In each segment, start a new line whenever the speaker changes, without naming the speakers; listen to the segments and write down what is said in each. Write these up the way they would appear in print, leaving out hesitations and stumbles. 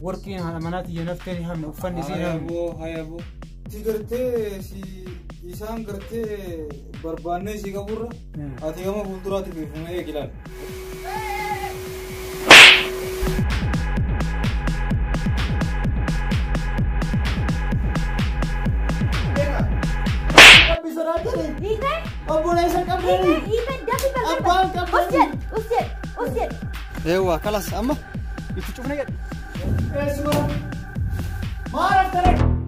وركين على مناطق ينفتني هم وفني زين
هاي أبو تقدرتي سي إنسان قدرتي بربانة سي كبورة هاتي كم بندرات في فمية كلام
ايوه خلاص اما يشوف نقد
اسمع ما عرفت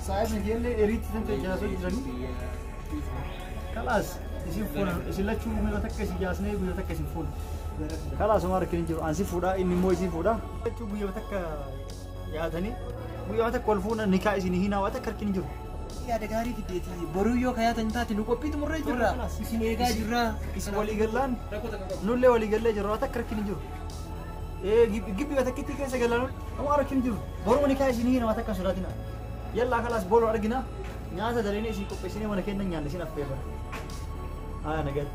صاحب نجيله اريد انت جاسو يجرني خلاص يسلا تشوف من تكسي جاسني بيو تكسي فول خلاص ما ركين جرو انسي فودا اني موجي فودا تشوف بيو تك ياتني بيو تك كلفونا نكاي سي هنا وتكركين جرو يا دغاري كديتا برويو كيا تنتاتي نكوبيت مري جرا سين ايغا جرا اسم ولي غلان نولي ولي غلي جرو وتكركين جرو جيبي وتكتي كيس غلانول ما ركين جرو برو نكاي سي هنا وتكسراتنا يلا خلاص بولو أرجعنا نياسة دليني شيء كوبسيني وانا كنا نيانا شيء نفيبر أنا قلت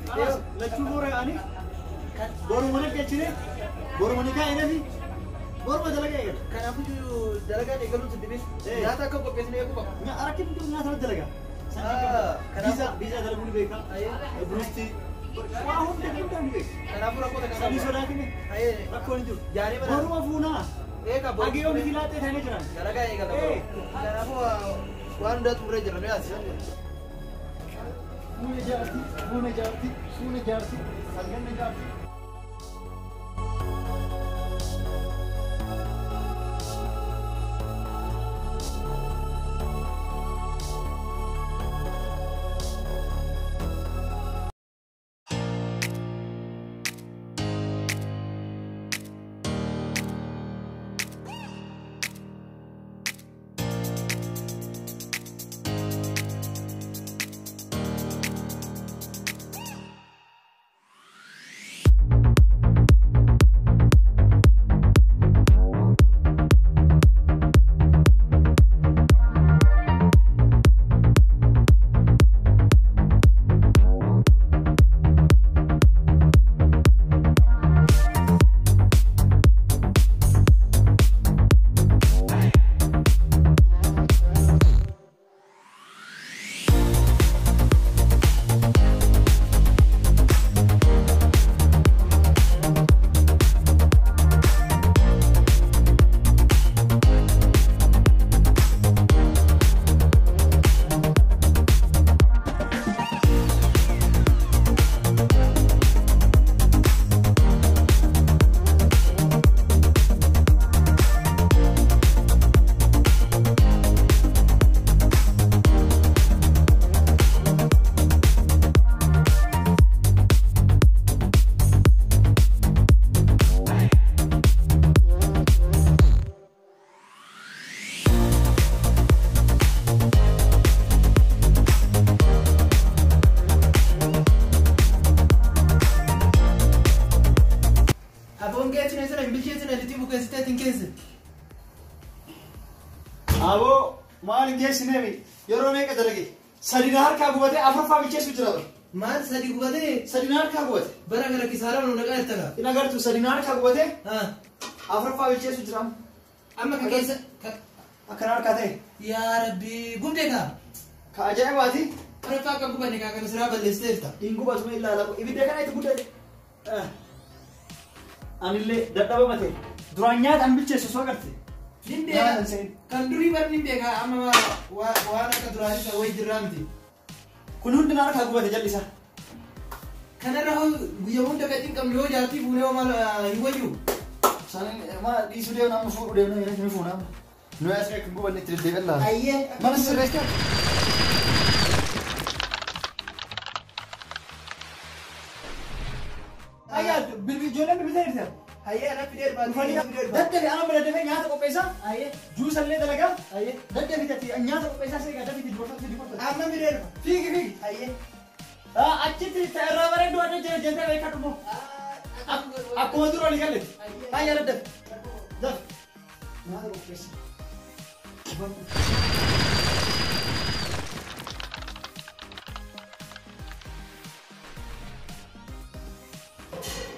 خلاص لا تشوفوا رأياني بورو منك كذي بورو منك كأنه في بورو ما دلقة يقول كان أبو جو دلقة يقولون تدبيس نياسة كم كوبسيني يقول بقى نيا أراكين جو نياسة دلقة بيزا دلقوني بيكا بروستي ما هو دلقوني بيك كان أبو ركوت كان أبو سودا كني ركوني جو جاني بورو ما فونا आगे और निकलाते थे नहीं चला लगा ये गला चला वो वन डॉट पूरे जरा में आसी पूरे जाती संगन में जाती أبو ما نجيش نبي يرومي كدرجي سرينار كابوته أفرفا بيجي سجرا
ما سري كابوته
سرينار كابوته
برا كذا كسارة من نقال تلا
إن أقدر تو سرينار كابوته أفرفا بيجي سجرا
أما كيس
أكنار كذا
يا ربي قم تكا
كأجاي واتي
أفرفا كابوته نكا كنسرا بالستيرتا
إنكو بس ما إلا لا إبي دكان أيت بوده أنا اللي دتابة ماتي درانيات أم بيجي سوسو كرتي
نيمبيا كان دوري بار نيمبيا أما وانا كدراني سوي درامتي
كنون دينار كابوته جالسة
kanarraa guyyaawwan dagatiin qabnu yoo jaartii fuunee maal hin wayyu
sanin ma dhiisuu deemu nama fuudhu deemu ni fuuna nu yaas akka gubanne itti deddeebi'an laala
ayyee
mana sirreessaa
Ayyee ana fidee
dhufanii daddabe ana baladame nyaata qopheessaa. Juusa illee dalagaa. Daddabe tati nyaata qopheessaa seegaa dafiti dubartoota dubartoota.
amma fidee dhufa.
Fiigi. Achitti irraa bareedduu adda jira jentee beekadhu moo. Akkuma dura olii galle. Ayyaa daddabe. Daf. Nyaata qopheessaa.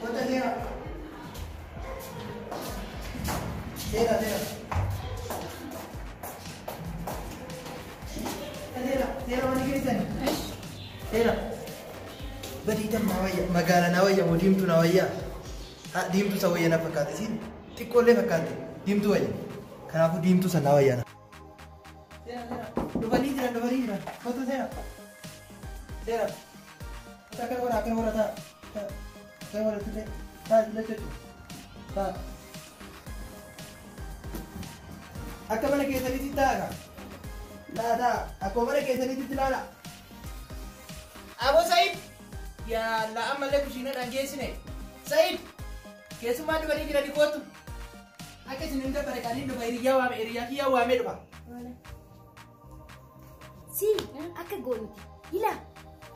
Wanta dheeraa. Dheeraa. Dheeraa wani keessani. Dheeraa. Badiitan naa wayya magaala naa wayya moo diimtuu naa wayyaa. Diimtuu isa wayya na fakkaate siin xiqqoollee fakkaate diimtuu wayya. Kanaafuu diimtuu sana naa wayyaa na. Dhufanii jiran. Kottu dheeraa. Akka warra ta'a. Saya boleh tulis. Tak. Akka mana keessanitti taa'a. Laata. Akka mana keessanitti laala. Abo Said. Yaa la ammallee kushiinadhaan geessine. Said. Keessumaa dhufanii jira dhikootu. Akka isin hin dabbare qaniin dhufa hiriyaa kiyyaa waamee dhufa.
Si akka goonti. Ila.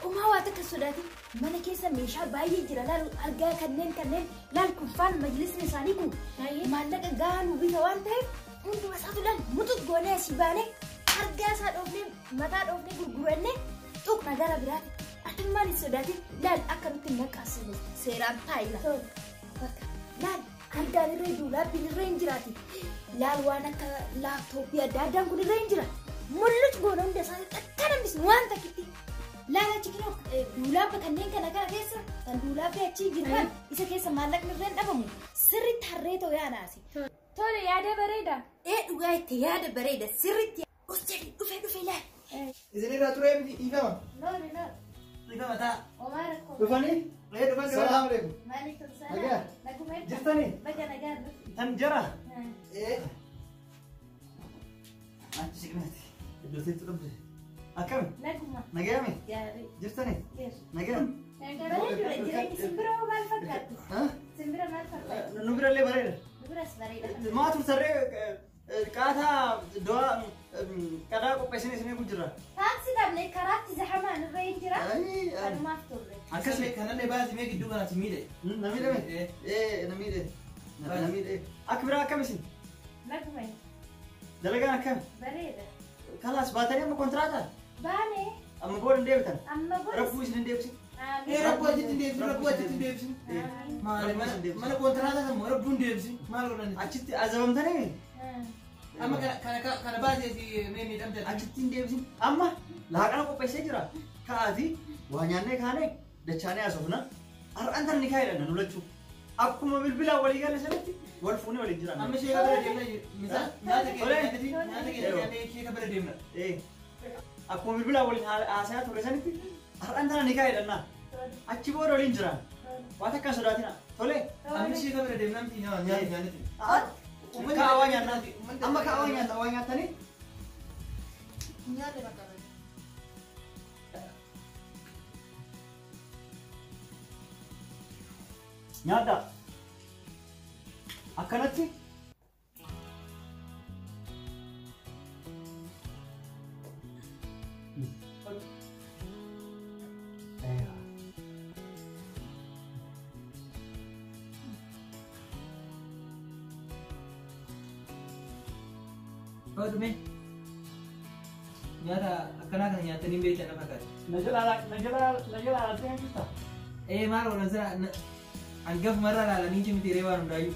Umaa waa takka sodaati. Mana keessa meeshaa baay'ee jira laal argaa kanneen laal kuffaan majlisni isaanii kun maallaqa gaanu bita waan ta'eef hunduma isaatu laal mutuut goonee asii baanee argaa isaa dhoofnee mataa dhoofnee gurgurannee tuqna gara biraati. Atummaan hin sodaatin laal akka nutti naqaasinu seeraan taa'ila. Bakka laal argaan irree duulaabbiin irree hin jiraati. Laal waan akka laaptooppii adda addaan kun irree hin jira. Mul'utu goona hunda isaanii takka nambisnu waan takkitti. Laala cikino duulaabba kanneen kana keessa kan duulaabbi achi jiran isa keessa maallaqni irreen dhabamu sirriitti harree ta'u yaanaasi.
Tole yaada bareeda.
Dhugaa itti yaada bareeda sirriitti hojjetu dhufe laal.
Isinirraa turee miti dhiifama.
Loole.
Dhiifama ta'a.
Omaa rakkoo.
Dhufanii.
Dhufan salaamu alaikum.
Maaleykum
Nagaa.
salaam. Nagumee.
Jirtanii.
Baga nagaa.
Tan jara.
Achi siqnaati.
Iddoo teessu dhabde. Akkami?
Naguma.
Nagaame?
Gaarii.
Jirtanii?
Yes.
Nagaame?
Bareedudha jireenyi simbira maal fakkaatu? Simbira maal fakkaatu?
Nu birallee bareeda.
Simbiraas bareeda.
Maatu sarree qaataa do'a qadaa qopheessinee isinii kun jirra.
Taaksii dhabnee karaatti zahamaan irra hin jira. Kanumaaf turre.
Akkasii kanallee baasimee gidduu kanaatti miidhe.
Namiidhame? Namiidhe. Akka biraa akkamisin?
Naguma.
Dalagaan akkami?
Bareeda.
Kalaas baatanii amma kontiraataa?
Baanee.
Amma booda hin deebitan?
Amma booda.
Rakkoo isin hin deebisin?
Rakkoo achitti hin deebisin. Mana kontiraataa kan rakkoo hin deebisin. Maal godhan?
Achitti azabamtanii?
Amma kana baaseeti mee miidhamte.
Achitti hin deebisin. Amma laaqana qopheessee jira. Ka'aatii waa nyaannee kaanee dachaanee haasofna. Har'aan tan ni kaa'edha nu lachuu. Akkuma bilbilaan walii galle sanatti wal fuunee waliin jira.
Amma ishee kabira deemna nyaata ishee kabira deemna.
Akkuma bilbilaan waliin haasayaa ture sanitti har'aan tana ni kaa'edha. Achi booda waliin jira. Waa takka sodaatina. Tole.
Amma ishee kabira deemna miti nyaanni.
Kaawaa nyaannaati. Amma kaawaa nyaatanii.
Nyaata bakka.
Nyaata. Akkanatti.
Dhume nyaata akkanaa kana nyaatanii beektan nama fakkaata.
Na jala alatti kan jirta.
Maal oolan sira hangaf marra laalanii jimti irree waan hundaayyuu.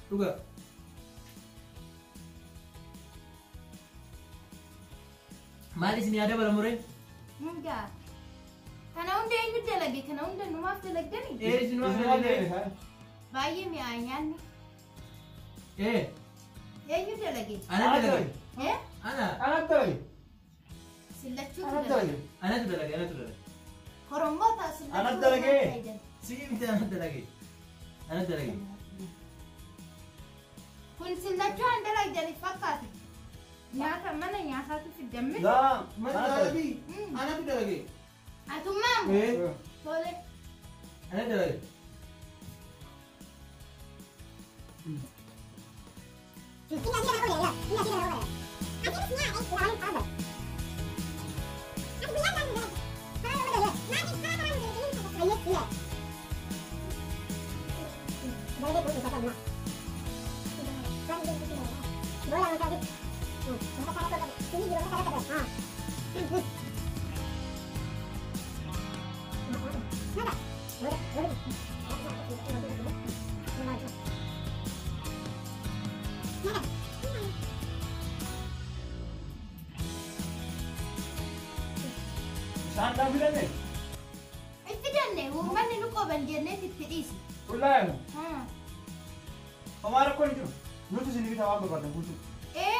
Dhugaa. Maal isin yaada baramuree?
Enggak. Kana hunda eenyu dalage? Kana hunda numaaf dalagdani?
Isin waan dalage.
Baay'ee mi'aayaan. Eenyu dalage?
Ana dalage.
Ana
dalage.
Sillachuu dalage.
Anatu dalage.
Koromboota sillachuu.
Ana dalage.
Sigi miti ana dalage.
Kun sillachuu an dalagdani fakkaate. Nyaata mana nyaataatu fidamme.
Laa.
Mana dalagi. Anatu dalagi.
Atummaan. Tole.
Ana dalagi.
Saan dah bilang ni?
Itti danne uummanni nu qoban jennee itti dhiisi.
Ulaan.
Hamaara kun jiru. Nuti isin bitaa waan barbaadan guutuu.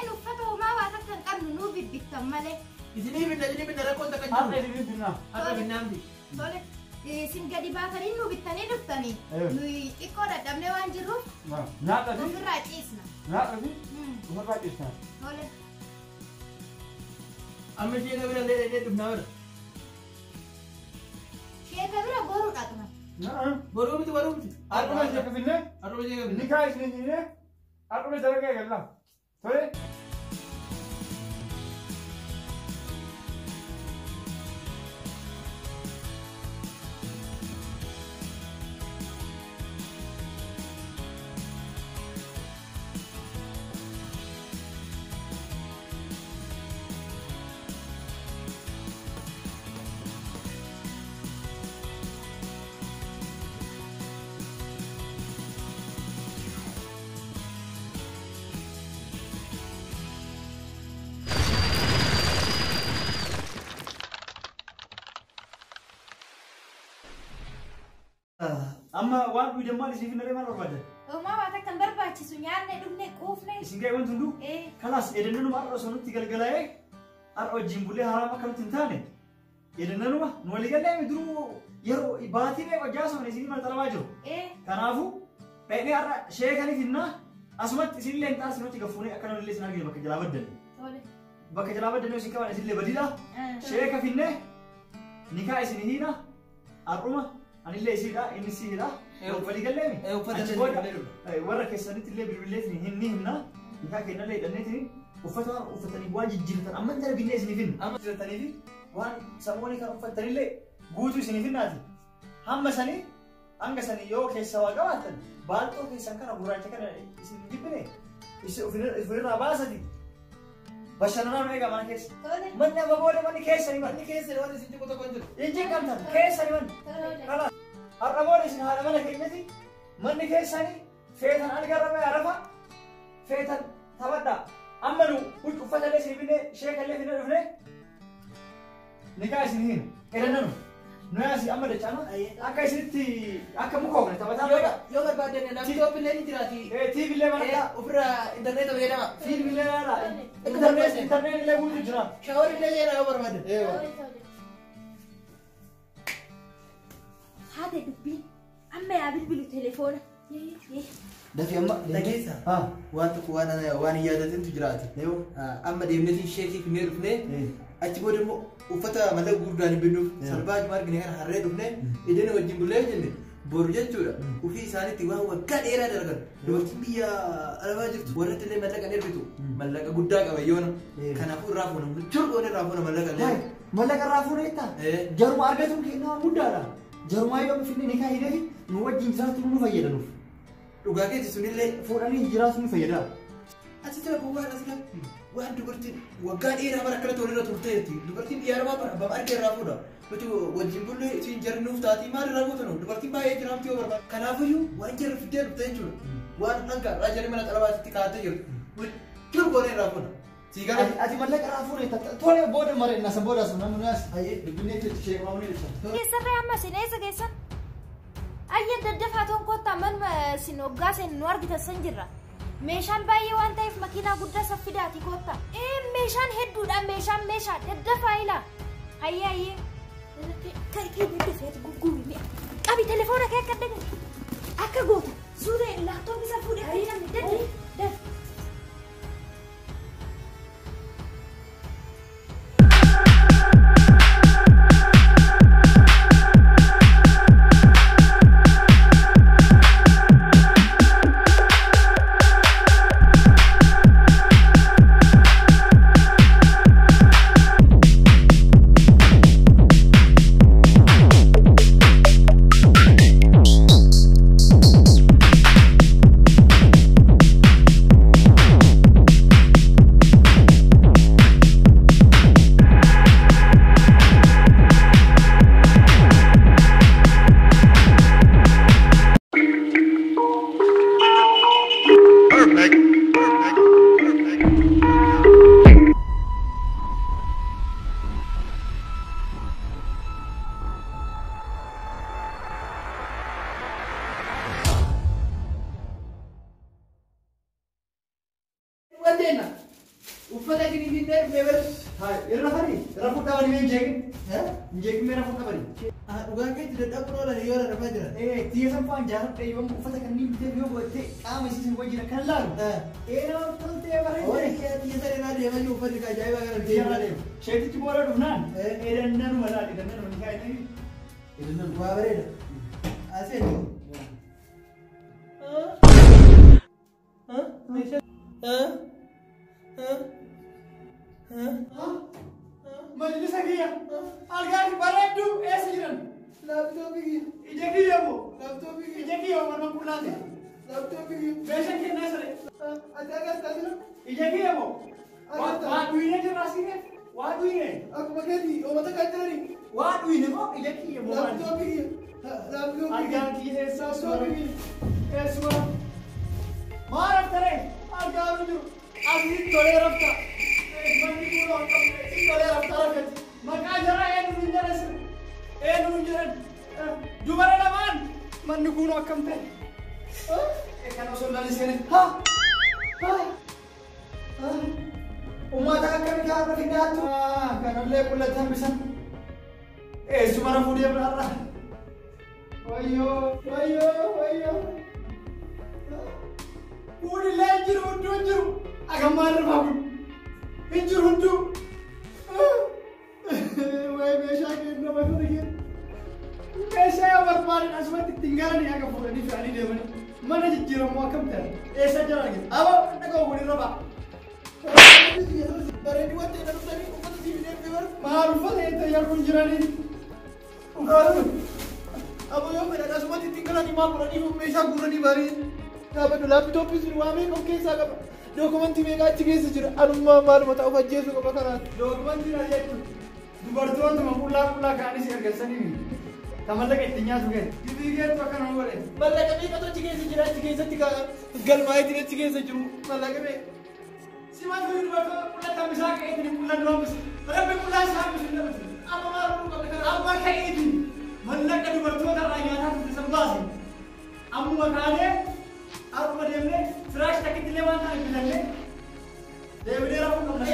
Nu uffata uumaa waan akka hin qabnu nu bibbittan malee.
Isinii binna rakkoon takka
Har'a
jiru.
isin binnaa.
Har'a binnaamti.
Tole. Isin gadi baatanii nu bittanii dhuftanii. Nuyi xiqqoo dadhabnee waan jirruuf
Nyaata fi
ofirraa ciisna.
nyaata fi ufarraa ciisnaa.
Tole.
Amma ishee na bira lee dhufnaa bira.
Sheeka bira boruudha tuma.
Boruu miti boruu miti.
Har'uma ishee kafinne
Har'uma ishee qabne.
nikaa isin hinne har'uma dalagaa eegallaa. Tole. Amma waan dhuydee maal isin finna maal barbaadan?
Uumaa waan akka hin barbaachisu nyaanne dhugne quufne.
Isin ga'e wanti hunduu kalaas edennanuma har'a osoo nutti galgalaa'ee har'a wajjin bullee haraam akka nutti hin taane edennanuma nu walii gallee duruu yeroo baatii mee hojjaa soone isin maxxalamaa jiru. Kanaafuu dhaqnee har'a sheekanii finnaa asumatti isinillee hin taasisu nutti gaffuunee akka namni illee isin argine bakka jalaa baddanne. Bakka jalaa baddanne isin qaban isinillee badiidha. Sheeka finnee nikaa isin hiina har'uma anillee isiidha inni siidha. Walii galleemi. Warra keessanitti illee bilbilee hin himna. Nikaa kennallee hidhanneetiin uffata uffatanii waan jijjiiratan amma hin darbinee isiniif hin amma jiraatanii fi waan samoonii kan uffatanillee guutuu isiniif hinnaati. Hamma sanii hanga sanii yoo keessa waa qabaatan baalxoo keessan kana gurraacha kana isin jibbine ofirraa baasati. Bashannanaan eegaa mana keessa. Manni amma booda manni keessanii manni keessanii waan isin jibbuu tokko hin jiru. Ijji qabtan keessanii manni. Har'a booda isin haadha mana keenyatti manni keessanii feetan algarra arafa feetan taphadhaa. Amma nu uffatallee isin finne sheekallee finne dhufne nikaa isin hin edannanu. Nu yaasi amma dachaana akka isinitti akka muka oofne taphataa
Yoo barbaaddan laaptooppillee ni jiraati.
tiivillee mana
Ofirraa intarneeta fayyadama.
fiilmillee mana intarneetillee guutuu jira.
Shaaworillee jira yoo barbaaddan.
Haadha dubbiin amma yaa bilbilu telefoona.
Dafi amma dhageessa. Waan tokko waan hin yaadatintu jiraate. Amma deemnetiin sheekii finnee dhufnee achi booda immoo uffata mallaqa gurguddaan hin binnuuf salphaa jima argine kana harree dhufnee iddoon wajjin bullee jenne boru jechuudha. Ufii isaaniitti waan waggaa dheeraa dargan dubartiin biyya arabaa jirtu warratti illee mallaqa hin erbitu mallaqa guddaa qaba yoona kanaafuu irraa fuuna churgoon irraa fuuna mallaqa illee.
Mallaqa irraa fuuna jettaa jaruma argatuun kennaa guddaadha. Jarumaa yoo finne nikaa hidhee nu wajjin jiraatu nu fayyadanuuf.
Dhugaa keessa sunillee
Fuudhanii jiraatu nu fayyada.
asitti lafa waan asirra waan dubartiin waggaa dheeraa bara akkana toorira turteetti dubartiin biyya arabaa kun abbaa argee irraa fuudha. Nuti wajjin bullee isin jarnuuf taatii maal irraa gootanu dubartiin baay'ee jiraamti yoo barbaada. Kanaafiyyuu waan jarri fiddee dhufte jechuudha. Waan hanga irraa jarri mana xalabaatitti kaa'attee jirtu. Churgoon irraa fuudha.
Ati mallaqa irraa fuudhee tole booda maree nasa booda sun namni as dubbinee jechuudha sheekamaa ni ibsa.
Keessarree amma sin eessa geessan? Ayya daddafaa toon kottaa manuma sin hoggaa sen nu argitan san jirra. Meeshaan baay'ee waan ta'eef makiinaa guddaa saffidaati kottaa. Meeshaan hedduudha meeshaa daddafaa ilaa. Hayyee. Kee daddafeeti gurguruu qabi telefoona kee akka dagan akka goota suuta laaptoop isa fuudhee hariirame daddi.
uffata isin finnee meebar.
Irra fari, irra fudhaa bari mee jeeqin mee rafuu qabani.
Dhugaan keetti dadhabuu oolan yoo rafaa jiran.
Tiyya sanfaan jaaladha yoo uffata kan ni bitee yoo godhattee qaama isiisin wajjin kan laalu. Nama toltee bareedee.
Oolii tiyya sanirraa deemaa jiru uffanni kan ajaa'ibaa kana
Tiyya deemu. Sheetichi booda dhufnaan edannanuma laali edannanuma ni kaa'etanii.
Edannanuma waa bareeda. Asii
Majlisa kiyya argaan bareeddu eessa jiran?
Laaptooppii kiyya.
Ija kiyya moo?
Laaptooppii kiyya.
Ija kiyya moo nama qullaate?
Laaptooppii kiyya.
Meeshaan kennaa sare.
Ati agartaa jira?
Ija kiyya moo? Waa dhuyine jirra asiine? Waa dhuyine?
Akkuma keetii uummata kan jiranii.
Waa dhuyine moo ija kiyya moo?
Laaptooppii kiyya. Laaptooppii
argaan kiyya eessaa suura eessuma? Maal raftaree? Argaan jiru. Asiin tolee rafta. Manni kun waan qabne asiin tolee rafta rafetti. Maqaa jaraa eenyu hin jedhasin. Eenyu hin jedhan. Dubara lamaan manni kun akkam ta'e. Kan osoo laliseen ummata akkami kaarra findaattu. Kanallee qullatan bisan. Eessuma rafuu deemnaarra. Wayyoo. Kuunillee hin jiru hunduu hin jiru. Agammaan rafaa kun. Hin jiru hunduu. Wayi meeshaa kenna bakka kenna. Meeshaa yoo barbaadan asumatti ittiin galanii akka fuudhanii fe'anii deemanii. Mana jijjiiramoo akkam ta'e? Eessa jira argina? Aboo dhaga'u kun irra ba'a.
bareeddi waan ta'e dhuftanii uffata sibiilee bibar.
Maal uffata eettayyaa kun jiranii?
Aboo yoo fedhan asumatti ittiin galanii maal godhanii meeshaa guuranii barii. Dhaabadhu laapitooppis waa meeqa of keessaa qaba. Dookumentii meeqa achi keessa jira. Anummaa maaluma ta'uuf ajjeesu qaba kanaan.
Dookumentii jechuun dubartootuma qullaa ka'anis ergasanii kamallaqa itti nyaatu ga'e. Gibii geettu akkana godhe.
Mallaqa meeqatu achi keessa jira achi keessatti galmaa'eetiin achi keessa jiru mallaqa meeqa.
Simaan kun dubartoota qullata misaa ka'eetiin qullan doomis. Rabbi qullaa isaa misin dabasi.
Amma maal godhuu qabna kana.
Amma ka'eetiin mallaqa dubartoota irraa nyaataa fudhisan baase. Ammuma kaanee akkuma deemnee firaash takkittillee waan ta'an bitannee deebinee rafuu qabna.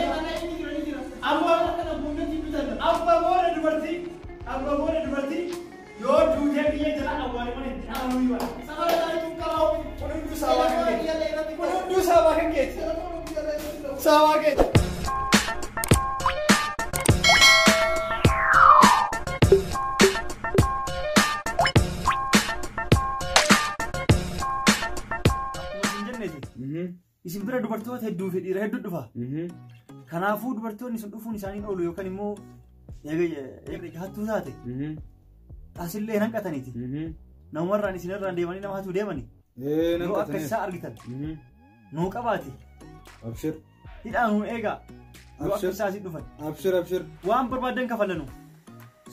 Amma booda dubartii yoo duutee biyya jala awwaaliman itti dhaabamuu yoo ta'e. Safara isaanii kun karaa kun hunduu saawaa kan keeti. Kun hunduu saawaa kan keeti. Saawaa keeti. Isin bira dubartoota hedduu fi dhiira hedduu dhufa. Kanaafuu dubartoonni sun dhufuun isaanii oolu yookaan immoo hattuu taate asillee hanqataniiti. Namarraan isinirraan deemanii nama hatuu deemani. Yoo akka isaa argitan nuu qabaate.
Abshir.
Hidhaan nuu eegaa. Yoo akka isaa asii dhufan.
Abshir.
Waan barbaadan kafallanu.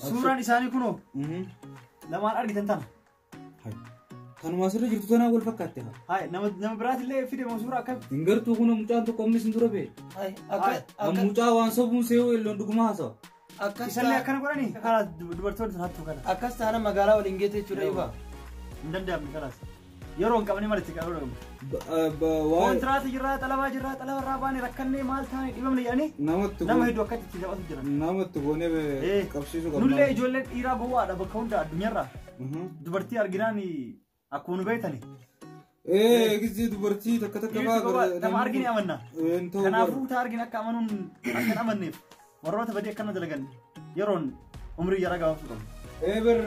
Suuraan isaanii kunoo lamaan argitan tana.
Kanuma asirra jirtu tanaa wal fakkaatte haa.
Hai nama biraatillee fide moo suuraa akkam.
Hingartuu kun mucaan tokko ammis hin dura bee. Mucaa waan sobuun see'uu elloon dhuguma haasawa.
Isallee akkana godhanii karaa dubartoonni sun hattuu kana.
Akkas taana magaalaa waliin geete jechuudha ibaa.
Hin danda'amne kanaas. Yeroo hin qabne malatti qabuu dhabu. Kontiraati jirraa xalabaa jirraa xalabarraa baane rakkannee maal taane dhibamne jedhanii nama hedduu akkatti itti taphatu jiran.
Namatti goonee qabsiisuu qabna.
Nullee ijoolleen dhiiraa gowwaadha bakka hunda addunyaarraa. Dubartii arginaan akkuma nu beekani.
Gizii dubartii takka fa'aa
nama argine amanna. Kanaafuu taa argine akka amanuun akka amanneef warroota badii akkana dalagan yeroon umrii jara gabaabsuu qabna.
Ber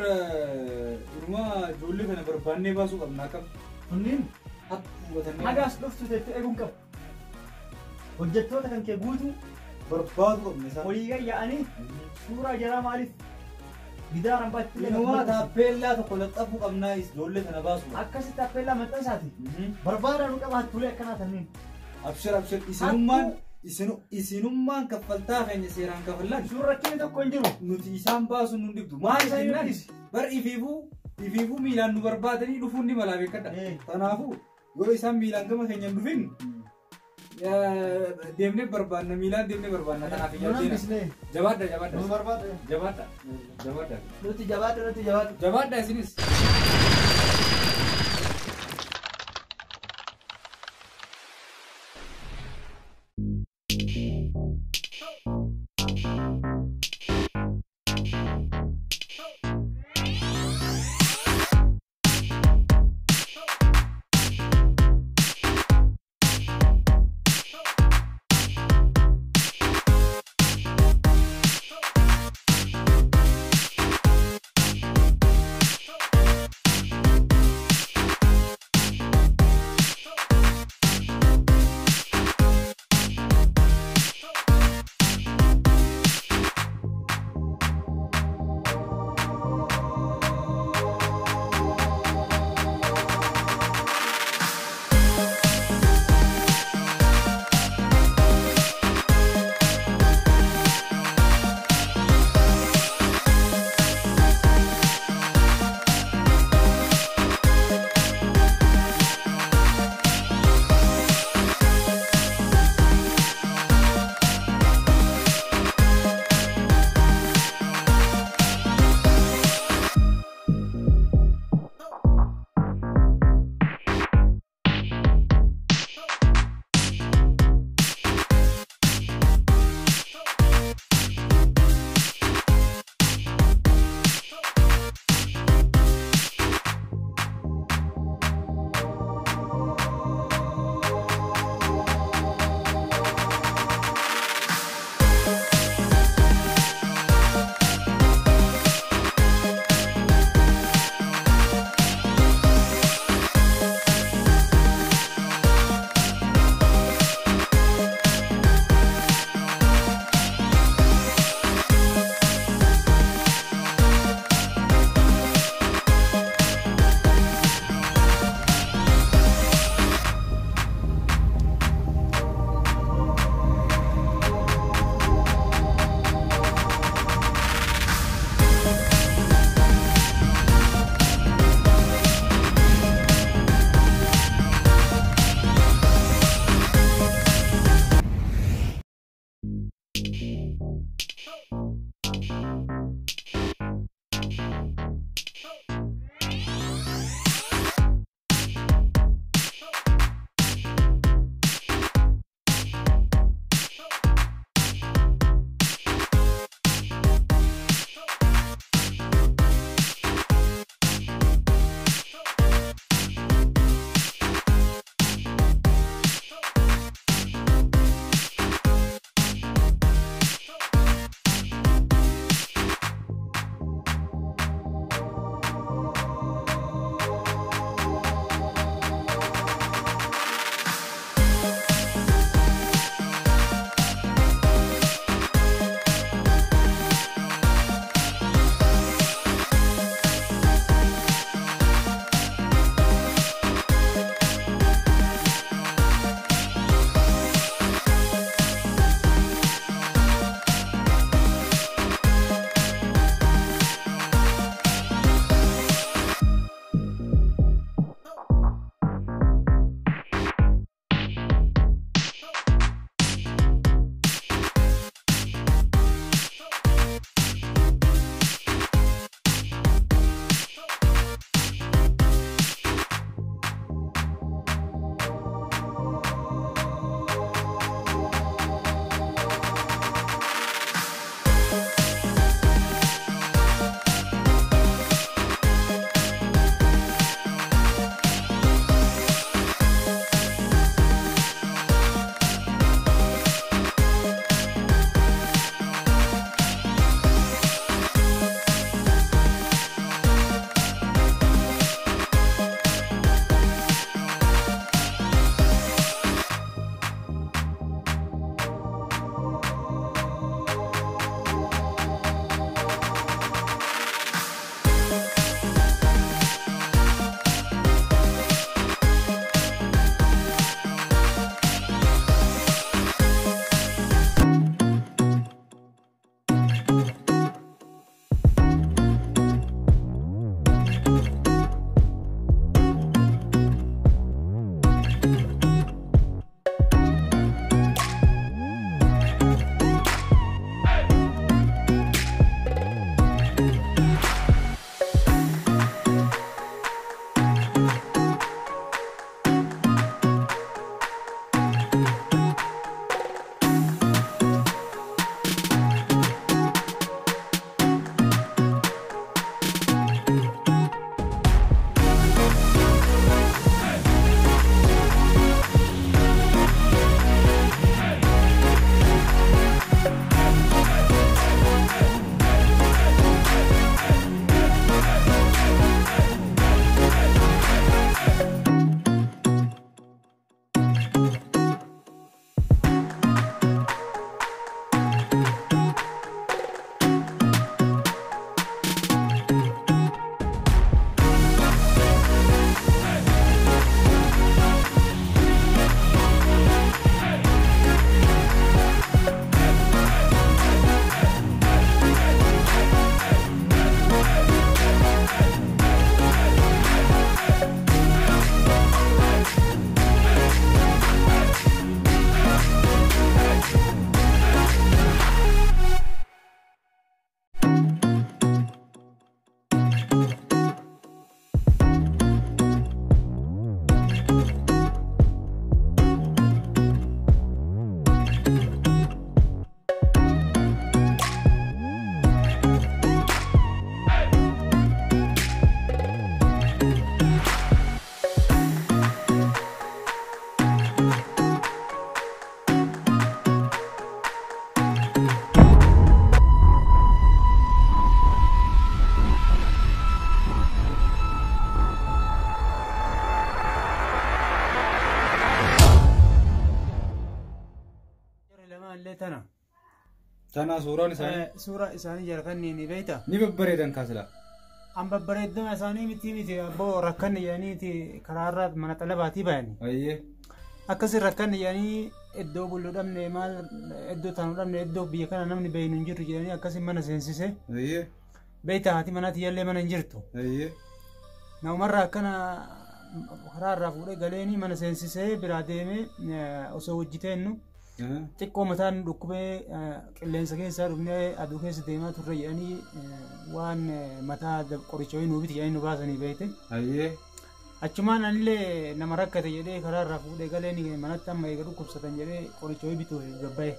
dhumaa ijoollee kana barbaannee baasuu qabna akkam.
Kunniin hagaas dhuftu teessee eeguun qabu. Hojjettoota kan kee guutuu
barbaadu qabna isaan.
Olii gayya'anii suuraa jaraa maaliif giddaa rambaatti
Inumaa taappeellaa tokko laxxafuu qabnaa ijoollee kana baasu.
akkasitti taappeellaa maxxansaati. Barbaadaa nu qabaatu tulee akkanaa tanniin.
Abshir isinummaan kaffaltaa keenya seeraan kafallan.
Suurrakkiin tokko hin jiru.
Nuti isaan baasu nun dhibdu. Maal isaan bar ifiifuu miilaan nu barbaadanii dhufuun ni malaa beekadha. Kanaafuu yoo isaan miilaan gama keenya dhufin deemnee barbaanna miilaan deemnee barbaanna kanaaf jabaadha.
Nuti jabaadha isinis.
Tana suuraan isaanii
suura isaanii jarkanni ni beekta.
ni babbareedan kaasila.
An babbareedduma isaanii miti abboo rakkanni yaaniiti karaarraa mana xalabaatii bayani.
Ayyee.
Akkasii rakkanni yaanii iddoo buluu dhabne maal iddoo taanu dhabne iddoo biyya kana namni beeynu hin jirtu jedhanii akkasii mana seensise.
Ayyee.
Beekta haati manaati yallee mana hin jirtu.
Ayyee.
Namumarraa akkana karaarraa fuudhee galeeni mana seensisee biraa deemee osoo hojjiteennu
xiqqoo mataan dhukkubee qilleensa keessaa dhufnee aduu keessa deemaa turre jedhanii waan mataa qoricha wayii nuufiti jedhanii nu baasanii beekte. Achumaan anillee nama rakkate jedhee karaarraa fuudhee galeen manatti amma eega dhukkubsatan jedhee qoricha wayii bituuf gabbaa'e.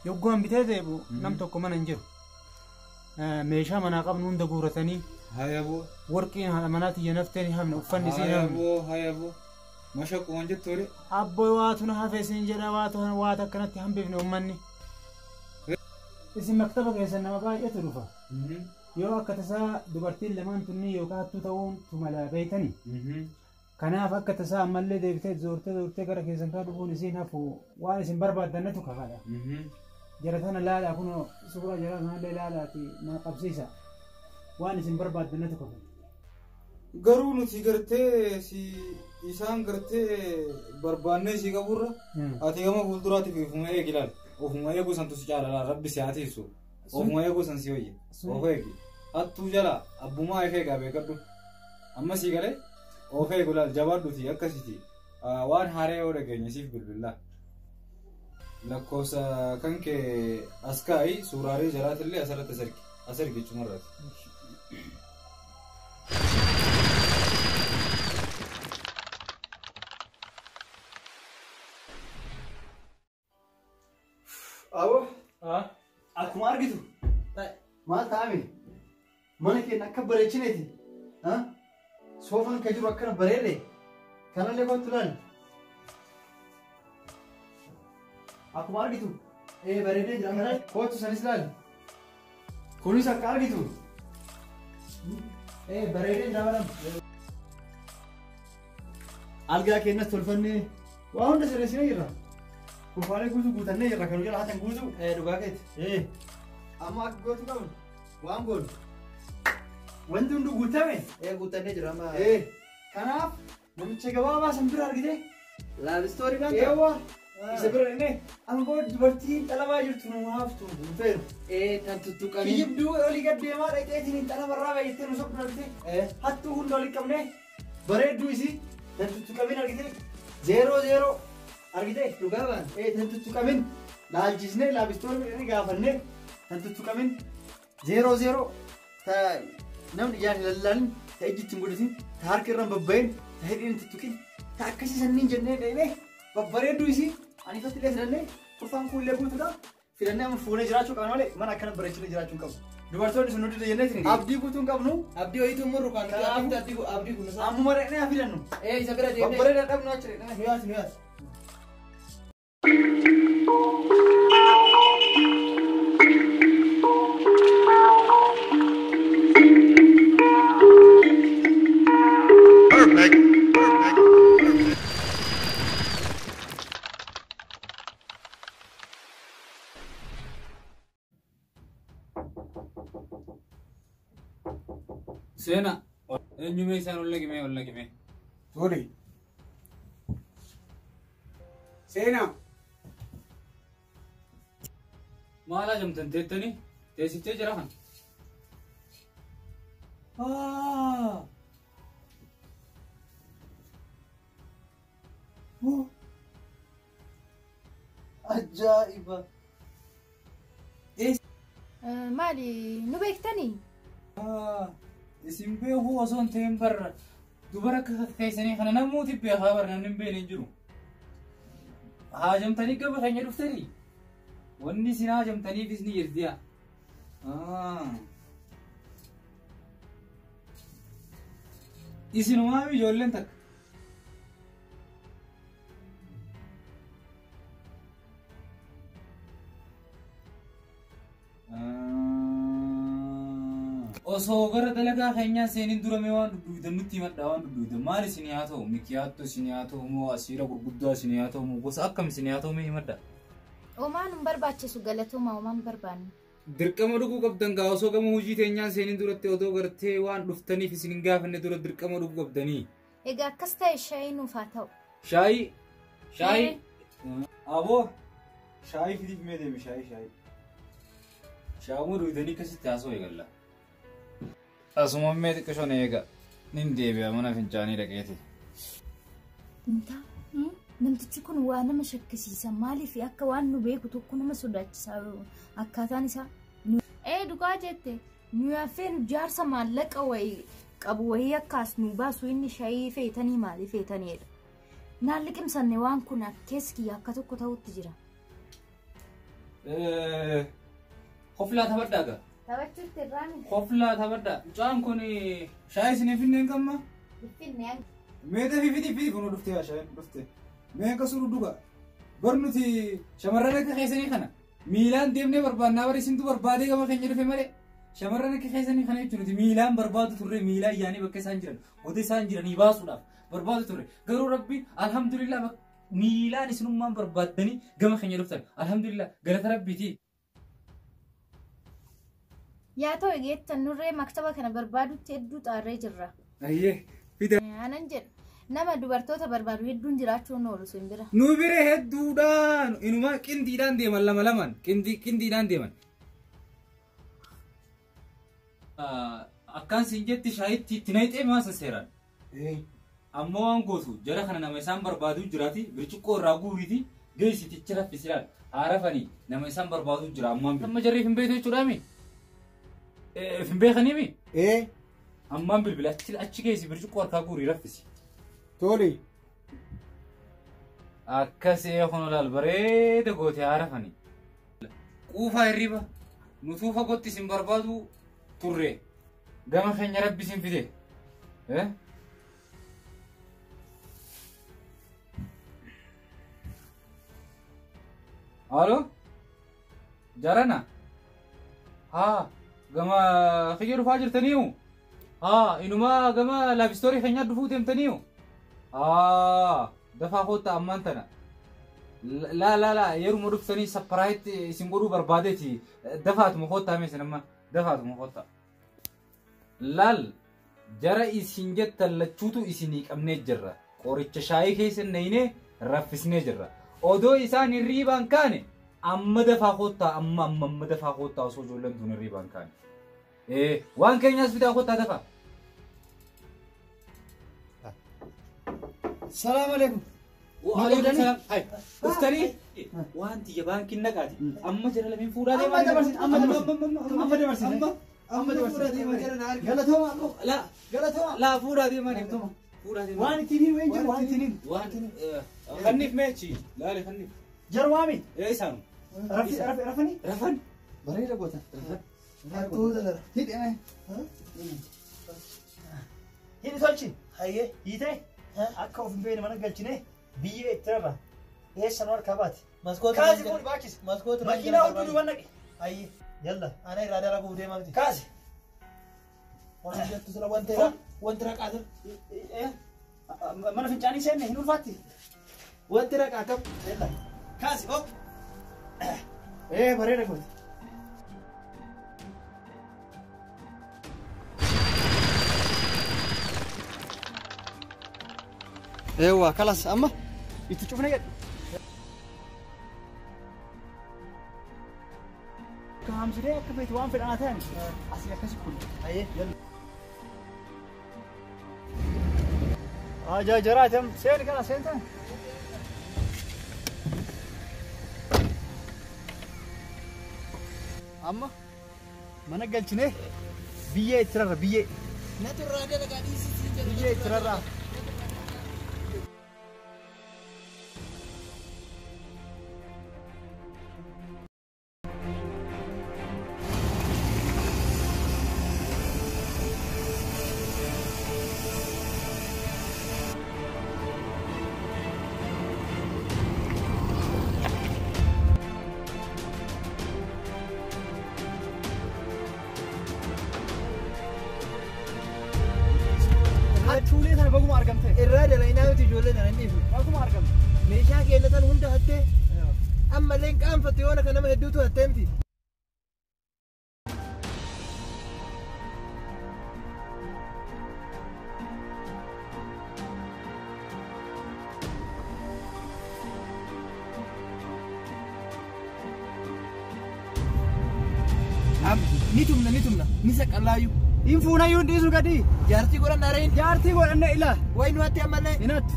Yoggaan bitee deebi'u nam tokko mana hin jiru. Meeshaa manaa qabnu hunda guuratanii. Warqiin manaa tiyya naftee hamna uffanni isii hamna.
Mashaquu waan jettoore.
Abboo waatu na hafe isin jedha waata akkanatti hambifne uummanni. Isin maktaba keessan nama baay'eetu dhufa. Yoo akka tasaa dubartiin lamaan tunni yookaan hattuu ta'uun tumala beeytanii. Kanaaf akka tasaa ammallee deebitee zoortee gara keessan kaa dhufuun isiin hafu waan isin barbaaddannatu kakaadha. Jara tana laalaa kun suuraa jara kanallee laalaati na qabsiisa. Waan isin barbaaddannatu kakaadha.
Garuu nuti gartee isaan gartee barbaannee si qaburra ati gama fuulduraatiif ofuma eegi ilaali. Ofuma eeguu santu si caalala rabbi si haatiisu. Ofuma eeguu san si hoyye. Of eegi. Hattuu jala abbumaa ifee qabee gadhu. Amma si galee of eegu ilaali jabaadhuuti akkasiti waan haaree yoo dhageenye siif bilbilaa. Lakkoofsa kan kee as kaa'i suuraalee jalaatillee asirratti asirgi cumarraati.
Awo. Akkuma argitu. Maal ta'ame? Mana keenya akka bareechineeti. Soofaan kan jiru akkana bareede. Kanallee kottu laali. Akkuma argitu. Bareedee jira kana. Kottu sanis laali. Kunis akka argitu. Bareedee jira baram. Algaa keenyas tolfannee waa hunda sirreessinee jirra. Kufaalee guutannee jirra kan jala hatan guutuu dhugaa keeti. Amma akka gootu qabnu waan goonu. Wanti hundi guutame
guutannee jira amma.
Kanaaf namicha gabaabaa san bira argite.
Laabistoorii kan
ta'e. Isa bira dhaqnee amma dubartiin dhalabaa jirtu nu haaftu nu feeru.
Kan tuttuqanii.
Kiyyibduu olii gad deemaa dhaqeetiin dhalabarraa baay'attee nu sokku argite. Hattuu hunda olii qabnee bareedduu isii kan tuttuqamin argite. 0-0 argite dhugaa baan. Kan tuttuqamin laalchisnee laabistoorii midhanii gaafannee kan tuttuqamin 0-0 namni ijaan ilaalin ta ijjitti hin godhatin ta harka irra babba'een ta hidhiin tuttuqin ta akkasii sanniin jennee deemee babbareedduu isii ani ifatti illee fidannee kurfaan kun illee guutuudha fidannee amma fuunee jiraachuu qabna malee mana akkana bareechinee jiraachuu hin qabnu. Dubartoonni sun nuti jenneetiin abdii guutuu hin qabnu.
Abdii wayiitu murru kan abdii kun isaa.
Ammuma dhaqnee haa fidannu.
Isa bira deemnee.
Babbareedaa dhabnu achi dhaqnee.
Nuyaas.
Sena, eenyumee isaan ol lagime.
Tole. Sena.
Maal ajamtan teettanii? Teessiftee jira kan?
Ajaa'iba.
Maali nu beektanii?
Isin beekuu osoo hin ta'in barra dubara akka keessanii kana namooti beekaa barra namni hin beekne hin jiru. Haajamtanii gaba keenya dhuftanii wanni isin haajamtaniifis ni jirtiya. Isinumaa ijoolleen takka. Osoo gara dalagaa keenyaa seeniin duramee waan dudduudan nutti himadhaa waan dudduudan maal isin haa ta'u mikiyaattu isin haa ta'u moo asiira gurguddaa isin haa ta'u moo gosa akkam isin haa ta'u mee himadhaa.
Omaan hin barbaachisu galatooma omaan hin barbaanne.
Dirqama dhuguu qabdan gaa osoo gama hojii teenyaan seeniin duratti odoo gartee waan dhuftaniif isin hin gaafanne dura dirqama dhuguu qabdanii.
Egaa akkas ta'e shaayii nuuf haa ta'u.
Shaayii. Aboo shaayii fidiif mee deemi shaayii. Shaamuu dhuydanii akkasitti haasoo eegalla. Asuma mee xiqqishoon eega nin deebi'a mana fincaanii dhaqeeti.
namtichi kun waa nama shakkisiisa maaliif akka waan nu beeku tokko nama sodaachisaa akkaataan isaa dhugaa jette nu yaafeen jaarsa maallaqa wayii qabu wayii akkaas nu baasu inni shayii feetanii maaliif feetaniidha naan liqimsanne waan kun akkeeski akka tokko ta'utti jira
Hoflaa tabadhaaga.
Tabachuutti irraani.
Hoflaa tabadhaa. Mucaan kun shaayii isin finneen qabma?
Finneen.
Meeta fi kun dhuftee shaayii dhuftee. Mee akkasuma dhuga. Barnuti shamarran akka keessanii kana. Miilaan deemnee barbaannaa bari isintu barbaadee gama keenya dhufe malee. Shamarran akka keessanii kana jechuun nuti miilaan barbaadu turre miilaa yaanii bakka isaan jiran wanta isaan jiranii baasuudhaaf barbaadu turre. Garuu rabbiin alhamdulillah miilaan isinummaan barbaaddanii gama keenya dhuftan. Alhamdulillah galata rabbiiti.
Yaa ta'u eegettan nurree maktaba kana barbaadutti hedduu xaarree jirra.
Ayyee fida.
Anan jedhu nama dubartoota barbaadu hedduun jiraachuun oolu sin bira.
Nu bira hedduudhaan inuma qindiidhaan deeman lama lamaan qindiidhaan deeman. Akkaan siin jetti shaayitti itti nayixee maasa seeraan. Ammoo waan gootu jara kana nama isaan barbaadu jiraati birciqqoo irraa guuriiti geessitichi raffisiidhaan haarafanii nama isaan barbaadu jira ammaan bira. Amma jarriif hin beektu jechuudhaami. Fin beekanii mi? Ammaan bilbila achi geessi birciqqoo harkaa guurii raffisi.
Toli.
Akkasii kun olaal bareeda gootee haarafanii. Quufaa hirriba nutuu fagootti isin barbaadu turre gama keenya rabbi isin fide. Halo? Jarana? Haa. Gama kiyya dhufaa jirtaniiyu? Inuma gama laabistoorii keenyaa dhufuu deemtaniiyu? Dafaa koottaa ammaan tana. Laa yeruma dhuftanii sapparaayit isin godhuu barbaadeeti. Dafaatuma koottaa meeshan amma dafaatuma koottaa. Laal jara isin jettan lachuutu isinii qabnee jirra. Qoricha shaayii keessa naynee raffisnee jirra. Odoo isaan hirriibaan kaane amma dafaa koottaa amma dafaa koottaa osoo ijoolleen tun hirriibaan kaane. Waan keenyaas fidaa koottaa dafaa.
Salaam alaikum.
Waalaikum salaam. Uftanii waan tiyya baankiin naqaati. Amma jara lameen fuudhaa deemaa.
Amma fuudhaa deemaa jira. Galatooma.
Laa fuudhaa deemaa deemtuma.
Waan ittiin hin jiru waan ittiin hin.
Waan kanniif meechi laale kanniif.
Jarwaami.
Isaan.
Rafanii.
Rafan.
Bareeda goota.
Hidhame. Hidhi tolchi.
Hayyee.
Hiitee. Akka of hin beekne mana galchine biyya itti irra eessa nu harkaa baate.
Maskoota.
Kaasi fuudhi baachise.
Maskoota.
Makiinaa hudduu duuban naqe.
Hayyee.
Yalla.
Ana irraa dara guutee maalti.
Kaasi.
Waan jettu sila wanti raqaatan.
Mana fincaanii seenne hin ulfaatti.
Wanti raqaa kam.
Yalla. Kaasi hop. Bareeda gooti.
Eewwa kalas amma
Itti cufne jedhu. Kaamsiree akka feetu waan fedhan haa ta'an asii akkasi kun.
hayyee.
Jaraatam seeni kana seentan. Amma mana galchine biyyee itti rarra biyyee.
Natu irraa dalagaa dhiisisii jedhu.
Biyyee itti rarra. Achuulee sana baguma argamte.
Irraa dalaginaa nuti ijoollee sana hin dhiifne.
Baguma argamte.
Meeshaa keellatan hunda hattee ammallee qaanfattu yoo akka nama hedduutu hattee miti. Ni tumna ni saqqallaayyuu.
Infuuna yuun dhiisu gadi.
Jaartii godhan dhaareen.
Jaartii godhanne ila.
Wayi nu hatti ammallee.
Inatti.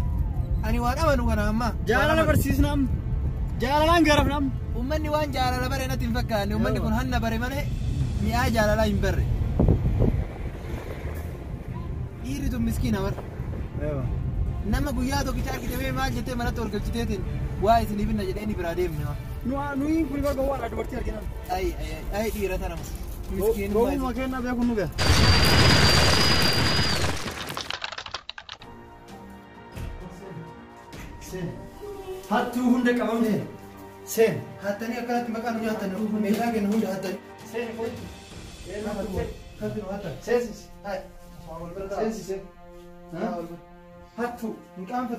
Ani waan amanu kana amma.
Jaalala barsiisna amma. Jaalalaan garafna amma.
Uummanni waan jaalala bare natti hin fakkaanne. Uummanni kun hanna bare malee mi'aa jaalalaa hin barre. Dhiirri tun miskiina bara. Nama guyyaa tokkicha argitee maal jettee manatti ol galchiteetiin waa isiniif hinna jedhee ni biraa deemne.
Nuyi kun baga waan dubartii argina.
Ay dhiira tanama.
Goomuma kennaa beekun nu ga'a. Hattuu hunda qabamne. Seen.
Hattanii akkanatti maqaan nu nyaatan meeshaa kenna hunda hattanii.
Seen qoyti.
Hattu nu hattan.
Seensis. Seensis. Hattuu.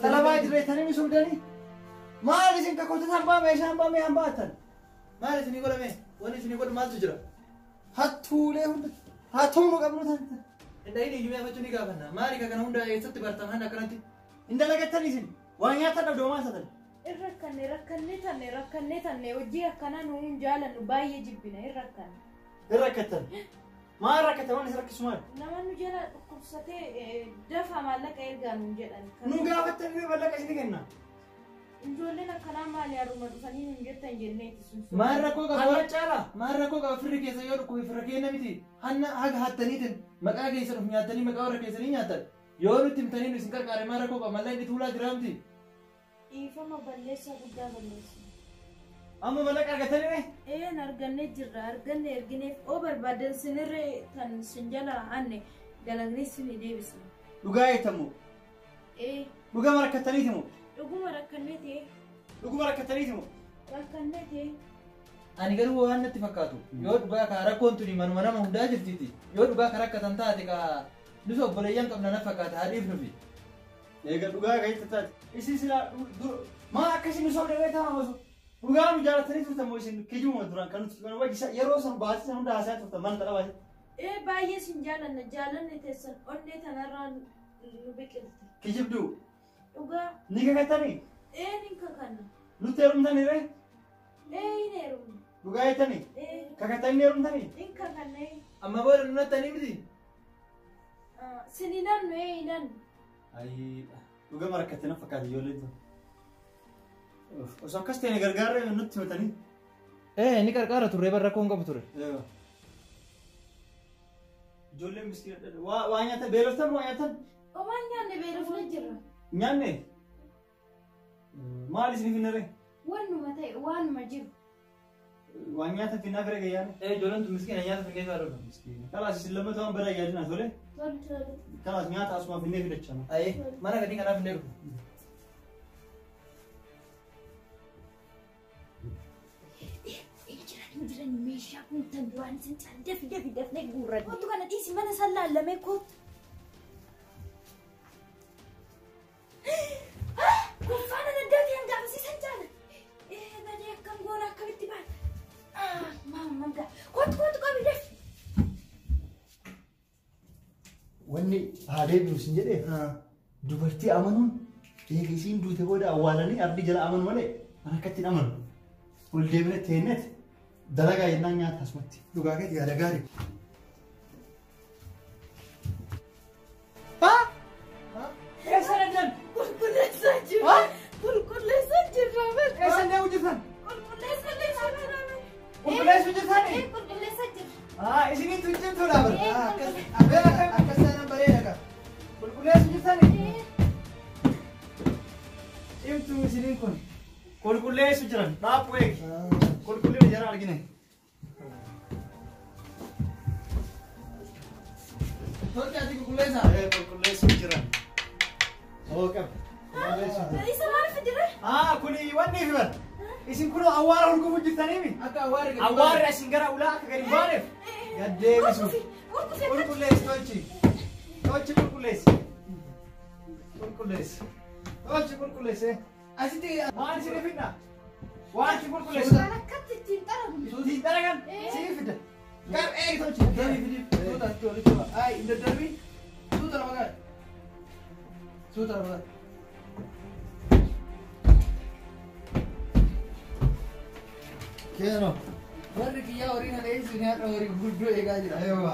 Xalabaa jirreetanii mi surdanii? Maal isin kakkoota hambaa meeshaa hambaa mee hambaa hattan?
Maal isinii godhame? Wanni isinii godhu maaltu jira?
Hattuulee hunda. Hattuu nu qabnu tan.
Indahini iyyuu meefachuu ni gaafanna. Maali kana hunda eessatti bartan hanna akkanatti?
Indalagattanii isin. Waan nyaatan dhabdoomaa satan.
Rakkannee tanne hojii akkanaa nuun jaalannu baay'ee jibbina irrakkanne.
Irrakkattan. Maal rakkatan waan isa rakkisu maali?
Namoonni jala dhukkubsatee dafa maallaqa ergaa nuun jedhan.
Nu gaafattanii maallaqa isin kenna.
Ijoolleen akkanaa maali haruma dhufanii nuun jettan jenneeti sun.
Maal rakkoo qaba?
Hanna caala.
Maal rakkoo qaba firri keessa yoo dhukkubi firra kenna miti. Hanna haga hattaniitiin maqaa keessa dhufu nyaatanii maqaa warra keessanii nyaatan. Yoo nutti himtanii nu isin qarqaare maal rakkoo qaba? Mallee inni tuulaa jira miti.
Dhiifama balleessaa guddaa balleessu.
Amma maallaqa argatanii mee?
Argannee jirra. Arganne ergineef oo barbaadan sinirree tan sin jala hanne dalagnee sin deebisna.
Dhugaa eettamu. Dhugama rakkattaniiti moo?
Dhuguma rakkannee ta'e.
Dhuguma rakkattaniiti moo?
Rakkannee ta'e.
Ani garuu waan natti fakkaatu yoo dhugaa ka rakkoon tuni manuma nama hundaa jirtiiti. Yoo dhugaa ka rakkatan taate ka nus obboleeyyan qabna na fakkaata haadhiif nufi.
Eega dhugaa ka hitta taate. Isin silaa maa akkasii nu soodamee taa'amu osoo. Dhugaa nu jaalatanii turtan moo isin kijuma duraan kan nuti wajji yeroo san baasisa hunda haasaa turtan mana dhala baay'ee.
Baay'ee sin jaalanne teessan onnee tanarraa nu biqilte.
Kijibduu.
Dhugaa.
Ni kakattanii?
Ni kakanna.
Nutti heerumtanii ree?
Hin heerumne.
Dhugaa jettanii? Kakattanii heerumtanii?
Hin kakannee.
Amma booda nu nattanii miti?
Sin hinannu hinannu.
Ayiidha. Dhugama rakkattee na fakkaata ijoolleen tun. Osoo akkas ta'e gargaarra nutti himatanii?
Ni qarqaara turre barra rakkoon qabu ture.
Ijoolleen miskiina waa nyaatan beeloftan moo nyaatan?
Waan nyaanne beelofne jirra.
Nyaanne? Maal isiniif hin narree?
Waanuma ta'e waanuma jiru.
Waan nyaatan finnaa fira gayyaane?
Ijoolleen tun miskiina nyaata finnee fa'aa dhufa.
Kalaas isin lammata waan badaa yaadina tole? Kalaas nyaata asuma finnee fidachaa.
Mana gadii kanaaf finnee dhufu.
Jiran meeshaa kun tan duraan isin dafnee guurran. Kootu kana dhiisi mana san laallamee kootu. Kuffaana daddaati hanga absiisan jaala. Badee akkam goona akkamitti baala. Maamma kootu qabi dafi.
Wanni haadhee binuusin jedhee dubartii amanuun eega isiin duute booda awwaalanii abdii jala amanu malee mana akkatti hin amanu. Ol deebine teennet dalagaa yennaan nyaata asumatti.
Dhugaa keeti yaada gaarii.
Eessa nagdan?
Qulqulleessaa jirra. Qulqulleessaa jirra.
Eessa nagdan hojjetan?
Qulqulleessaa jirra.
Qulqulleessu hojjetani?
Qulqulleessaa jirra.
Isinitti hojjettuudha bara.
Akkas taanaan bareeda ka.
Qulqulleessu hojjetani? Cimtuu isiniin kun qulqulleessu jiran dhaabbuu eegi. Qulqullina jara argine.
Tolcha ati qulqulleessa.
Qulqulleessu jiran. Oo qaba.
Isa maal fidire?
Kuni wanni fi bara. Isin kun awwaara hulgumu jirtaniimi?
Akka awwaara gadi.
Awwaarri isin gara ulaa akka gadi baaneef gaddeebisu. Qulqulleessi tolchi. Tolchi qulqulleessi. Qulqulleessi. Tolchi qulqulleessi.
Asitti
waan isin fidna? Waan isin qulqulleessi?
Akkatti ittiin xaramu.
Suutiin xaragan siin fida. Gar eegi tolchi.
Gadi fidi. Suuta tolchi. Ay inda darbi. Suuta lama gaari. Suuta lama gaari.
Keeno.
Warri kiyyaa horii kana eegsisu nyaata horii guddoo eegaa jira.
Eewa.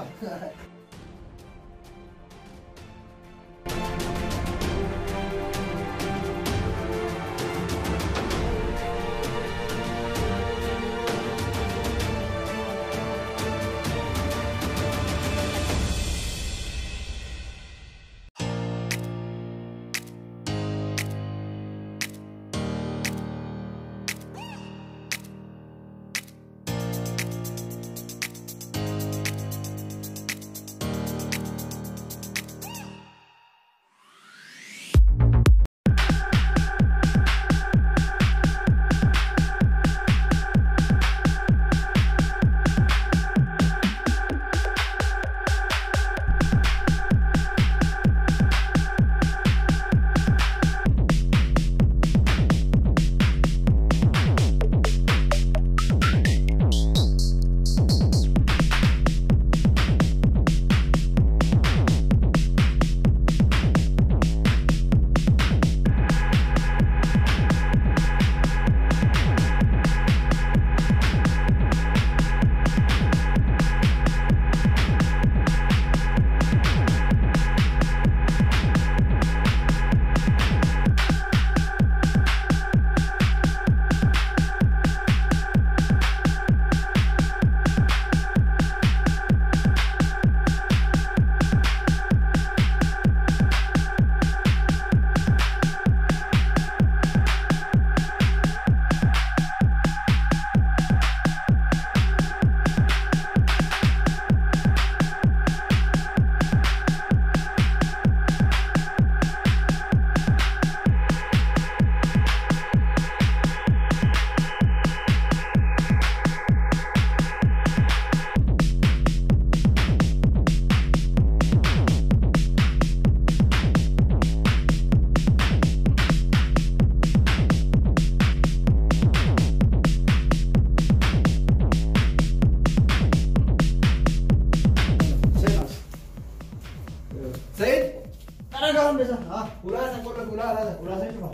Ulaan besa.
Ulaan sa kola ulaan.
Ulaan sa cuma.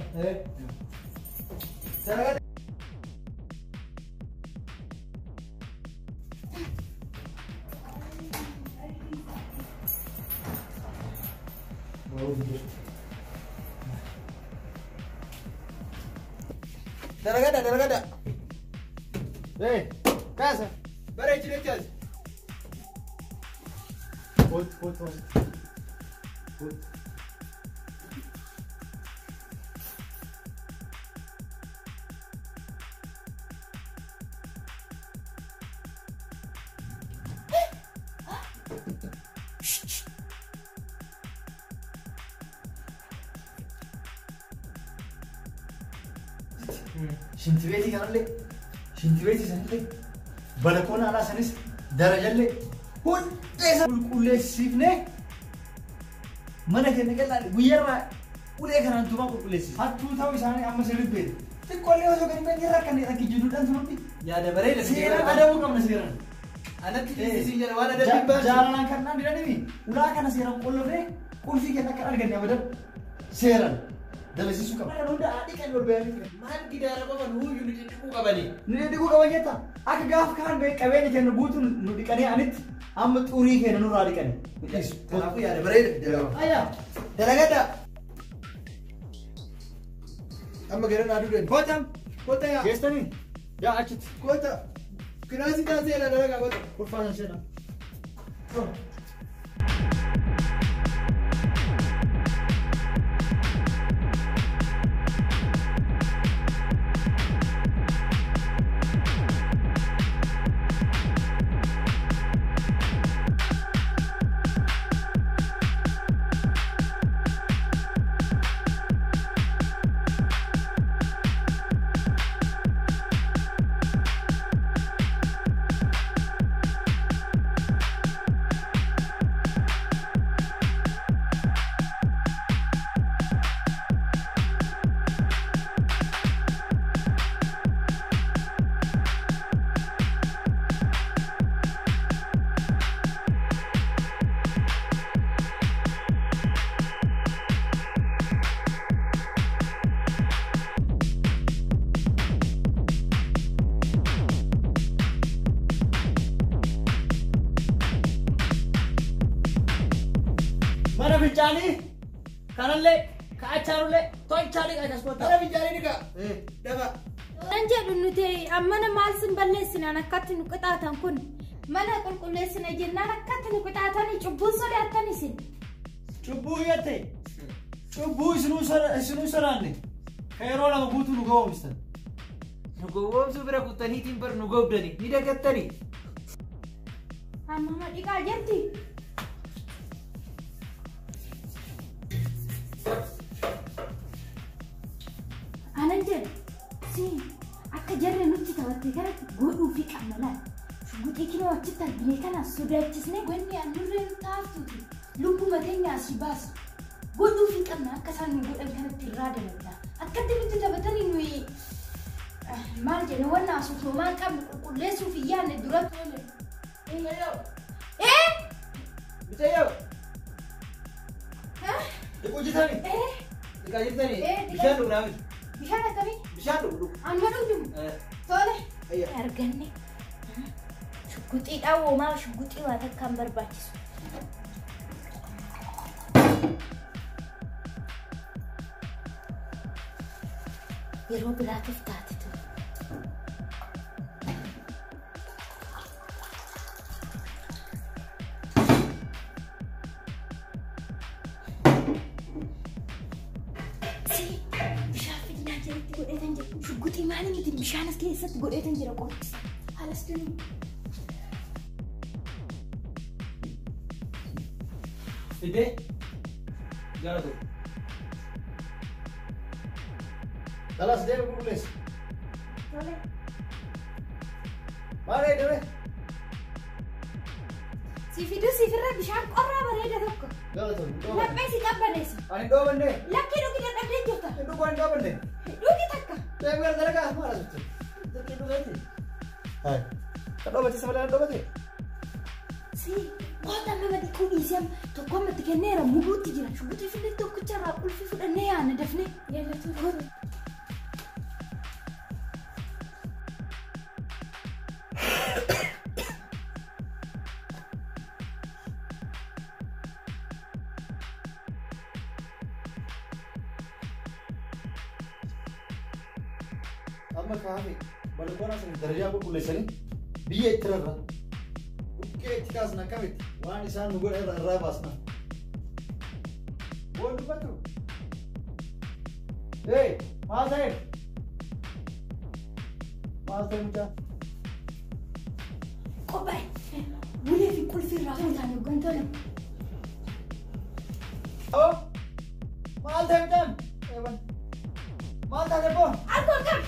Dalaga. Dalaga.
Casa.
Bare chile.
Put. Shintibeeti kanallee shintibeeti sanillee balakoon alaa sanis darajallee hundeessa qulqulleessifnee mana keenya qal'aa guyyarraa ulee kanaan tumaa qulqulleessif. Hattuu ta'uu isaanii amma sirriitti beeku. Xiqqoollee osoo gadi hin irra kan rakkijiduudhaan turutti.
Yaada bareeda.
Seeraan adabuu qabna seeraan.
Anatti dhiyeessii jala waan adabbiin baatu.
Jaalalaan kan dhaan didanii ulaa kana seeraan qollofnee qulfii kenna akka arganne abadan seeraan. Dalasiisuu qaba. Kan hunda haadhi kan ol beekanii.
Maal gidaara qaban huyyuu ni dhiquu qabanii.
Ni dhiquu qaban jetta. Akka gaafa kaan qabeenya keenya guutuun nu dhiqanii anitti amma xurii keenya nurraa dhiqanii.
Kanaafuu yaada bareeda.
Ayyaa.
Dalagada. Amma gara naa duudeen. Kota yaa.
Geestanii. Yaa achitti.
Kota. Kiraasii taasise yaa dalagaa kota.
Kurfaasan seena. Mana bincani, kanallee, kaacharullee, toichari kaachas kota.
Mana bincani ni ka. Daba.
Nan jedhu nuti ammana maal sin balleessinaan akkatti nu qixaatan kun mana qulqulleessina jennaan akkatti nu qixaatanii cubbuun sodaattan isin.
Cubbuu yette. Cubbuu isinuu saraanne. Ka yeroo lama guutuu nu gowwoomstan.
Nu gowwoomsuu bira kuttaniitiin bar nu gobdani ni dagattani.
Amma dhiqaa jetti. Anan jedhu si akka jarre nutti taphattee kanatti godhuu fi qammalaan shugguxii kinoo achitti argine kana sodaachisnee wanni annurree nu taaftuuti lubbuma keenya asii baasu godhuu fi qabna akka isaan nu godhan kanatti irraa dalagna akkatti nutti taphatanii nuyi maal jedhe wanna asoosomaan qabnu qulqulleessuu fi yaadne duratti oole.
Bitayyoo. Dhiquu jitani. Dhiqaa jirtani. Bishaan dhugnaa miti.
Bishaan akkamii?
Bishaan dhugu.
Amma dhugdumu. Tole. Arganne. Shugguxiidhaan woomaa shugguxii waa takkaan barbaachisu. Yeroo biraatiif taate ture. Shugguxii maali miti bishaan as keessatti godheetan jira qorrisa. Halas dunu.
Fidee gara tokko. Dalas deemu qulqulleessa.
Tole.
Maal eegale?
Si fiduu siifirra bishaan qorraa bareeda tokko.
Gara tokko.
Laphee si qabbaneessa.
Ani dhoobanne.
Lakkii dhugi dadhabdee jirta.
Dhuguu ani dhoobanne.
Dhugi takka.
Deemu gara dalagaa maal asirratti? Dhugi dhugaati. Hai. Ka dhoobate saba dhala dhoobate?
Si Kota mama di kuni siam to koma te kenera mubuti jira shubuti fili to kuchara ulfi fudanne ya na dafne yalla to
amma kaafe balkoona sun darajaa qulqulleessanii biyya itti rarra buqqee itti kaasna qabetti waan isaan nu godha irraa baasna boon dubbatu maal ta'e mucaa
qobai wule fi kulfi rafutan ugantana
oh maal ta'e mucaan maal ta'e boon
alcohol kam